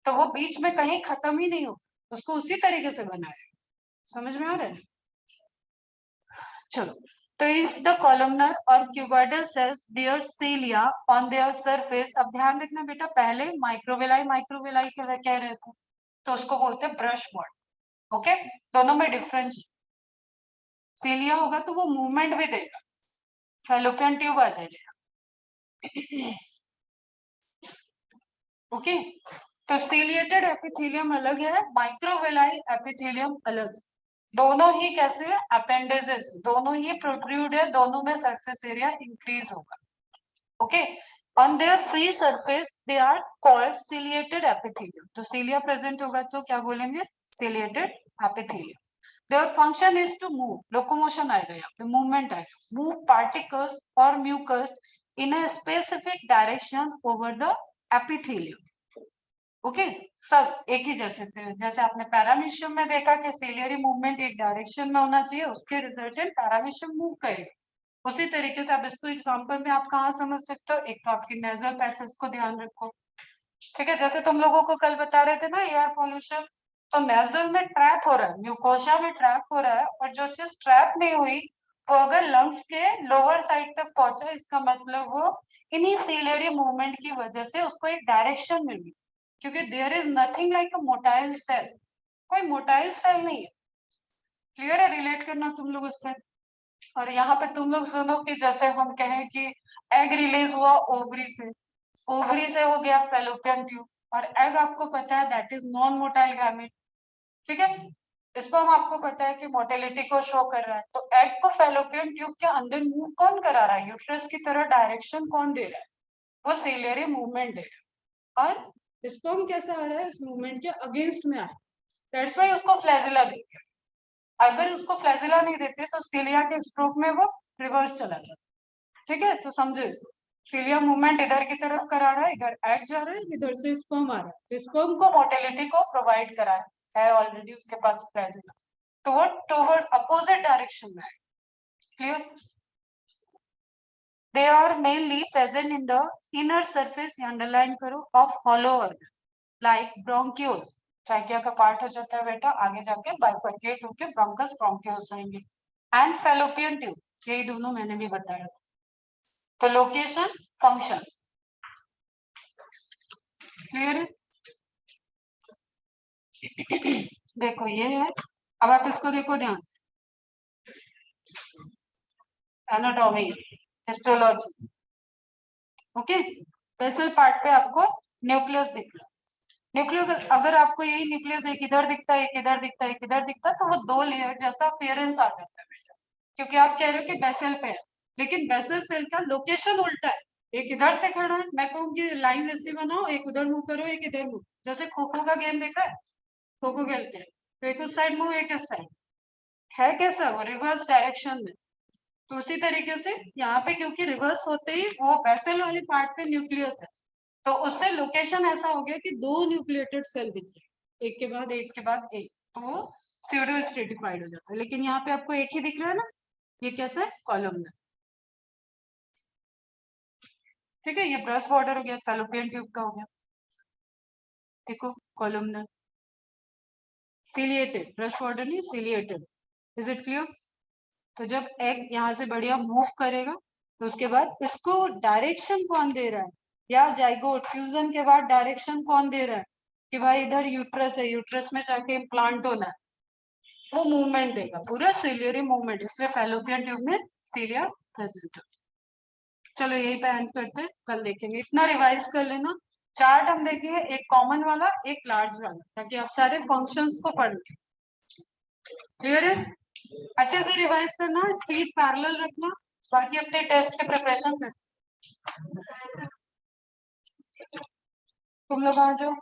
तो वो बीच में कहीं खत्म ही नहीं हो, उसको उसी तरीके से बनाया। समझ में आ रहा है? चलो, तो इफ द columnar और cuboidal cells bear cilia on their surface, अब ध्यान रखना बेटा, पहले माइक्रोवेलाई माइक्रोवेलाई कह रहे थे, तो उसको बोलते हैं ब्रश बॉडी। ओके, दोनों में डिफरेंस, सीलिया होगा तो वो मूवमेंट भी देगा, फैलोपियन ट्यूब आ जाएगा। ओके, तो सीलिएटेड एपिथेलियम अलग है, माइक्रोवेलाई एपिथेलियम अलग है। दोनों ही कैसे है? अपेंडेजेस, दोनों ही प्रोट्रूड है, दोनों में सरफेस एरिया इंक्रीज होगा। Okay, on their free surface they are called ciliated epithelium. तो सीलिया प्रेजेंट होगा तो क्या बोलेंगे? Ciliated epithelium. Their function is to move, locomotion आएगा यहाँ पे, movement आएगा, move particles or mucus in a specific direction over the epithelium. Okay, सब एक ही जैसे थे, जैसे आपने पैरामीशियम में देखा कि सीलियरी मूवमेंट एक डायरेक्शन में होना चाहिए, उसके रिजल्टेंट पैरामीशियम मूव करेगा। उसी तरीके से आप इसको एग्जांपल में आप कहाँ समझ सकते हो? एक तो आपकी नेजल पैसेज को ध्यान रखो, ठीक है, जैसे तुम लोगों को कल बता रहे थे ना एयर पोल्यूशन, तो नेजल में ट्रैप हो रहा है, म्यूकोसा में ट्रैप हो रहा है, और जो चीज ट्रैप नहीं हुई वो अगर लंग्स के लोअर साइड तक पहुंचा, इसका मतलब वो इन्हीं सीलियरी मूवमेंट की वजह से उसको एक डायरेक्शन मिल गई, क्योंकि there is nothing like a motile cell, कोई मोटाइल सेल नहीं है। क्लियर है? रिलेट करना तुम लोग उससे। और यहाँ पे तुम लोग सुनो कि जैसे हम कहें कि एग रिलीज हुआ ओवरी से, ओवरी से हो गया फेलोपियन ट्यूब, और एग आपको पता है that is non motile gamete, ठीक है, इसको हम आपको पता है कि मोटिलिटी को शो कर रहा है, तो एग को फेलोपियन ट्यूब के अंदर मूव कौन करा रहा है? यूट्रस की तरह डायरेक्शन कौन दे रहा है? वो सीलियरी मूवमेंट दे रहा है, और स्पर्म कैसा आ रहा है? इस मूवमेंट के अगेंस्ट में आ रहा है, दैट्स व्हाई उसको फ्लैजिला देते हैं। अगर उसको फ्लैजिला नहीं देते तो सीलिया के स्ट्रोक में वो रिवर्स चला जाता, ठीक है, तो समझो इसको, सीलिया मूवमेंट इधर की तरफ करा रहा है, इधर एग जा रहा है, इधर से स्पर्म आ रहा है, तो स्पर्म को मोटिलिटी को प्रोवाइड करा है ऑलरेडी उसके पास फ्लैजिला, तो वो टुवर्ड अपोजिट डायरेक्शन में है। Clear? They are mainly present in the inner surface, underline करो, of hollow organ like bronchioles, trachea का पार्ट हो जाता है बेटा, आगे जाके बाइफरकेट होकर ब्रोंकस ब्रोंक्यूल्स आएंगे, एंड फेलोपियन ट्यूब, यही दोनों मैंने भी बताया। तो लोकेशन, फंक्शन, क्लियर है? देखो ये है, अब आप इसको देखो ध्यान से, anatomy, histology. Okay, basal part पे आपको न्यूक्लियस दिख रहा है, न्यूक्लियस, अगर आपको यही न्यूक्लियस एक इधर दिखता है, एक इधर दिखता है, एक इधर दिखता है, तो वो दो लेयर जैसा अपीयरेंस आ जाता है बेटा, क्योंकि आप कह रहे हो कि बेसल पे है, लेकिन बेसल सेल का लोकेशन उल्टा है, एक इधर से खड़ा है, मैं कहूँगी लाइन ऐसी बनाओ, एक उधर मूव करो, एक इधर मूव, जैसे खो खो का गेम देखा है, खो खो खेलते हैं, तो एक उस साइड मूव, एक इस साइड, है कैसा? वो रिवर्स डायरेक्शन में। तो उसी तरीके से यहाँ पे क्योंकि रिवर्स होते ही वो वेसल वाली पार्ट पे न्यूक्लियस है, तो उससे लोकेशन ऐसा हो गया कि दो न्यूक्लिएटेड सेल दिख रहे, एक के बाद एक के बाद एक, तो वो स्यूडो स्ट्रेटिफाइड हो जाता है, लेकिन यहाँ पे आपको एक ही दिख रहा है ना, ये कैसा है? कॉलमनर, ठीक है, ये ब्रश बॉर्डर हो गया, फैलोपियन ट्यूब का हो गया, देखो कॉलमनर, सीलिएटेड, ब्रश बॉर्डर नहीं, सीलिएटेड, इज इट क्लियर? तो जब एग यहाँ से बढ़िया मूव करेगा, तो उसके बाद इसको डायरेक्शन कौन दे रहा है, या जाइगोट फ्यूजन के बाद डायरेक्शन कौन दे रहा है कि भाई इधर यूट्रस है, यूट्रस में जाके इम्प्लांट होना है, वो मूवमेंट देगा, पूरा सीलियरी मूवमेंट, इसलिए फैलोपियन ट्यूब में सीलिया प्रेजेंट हो। चलो यही पे एंड करते हैं, कल देखेंगे, इतना रिवाइज कर लेना, चार्ट हम देखेंगे, एक कॉमन वाला एक लार्ज वाला, ताकि आप सारे फंक्शंस को पढ़ लें। क्लियर है? अच्छे से रिवाइज करना, स्पीड पैरेलल रखना, बाकी अपने टेस्ट के प्रिपरेशन कर। तुम लोग आ जाओ।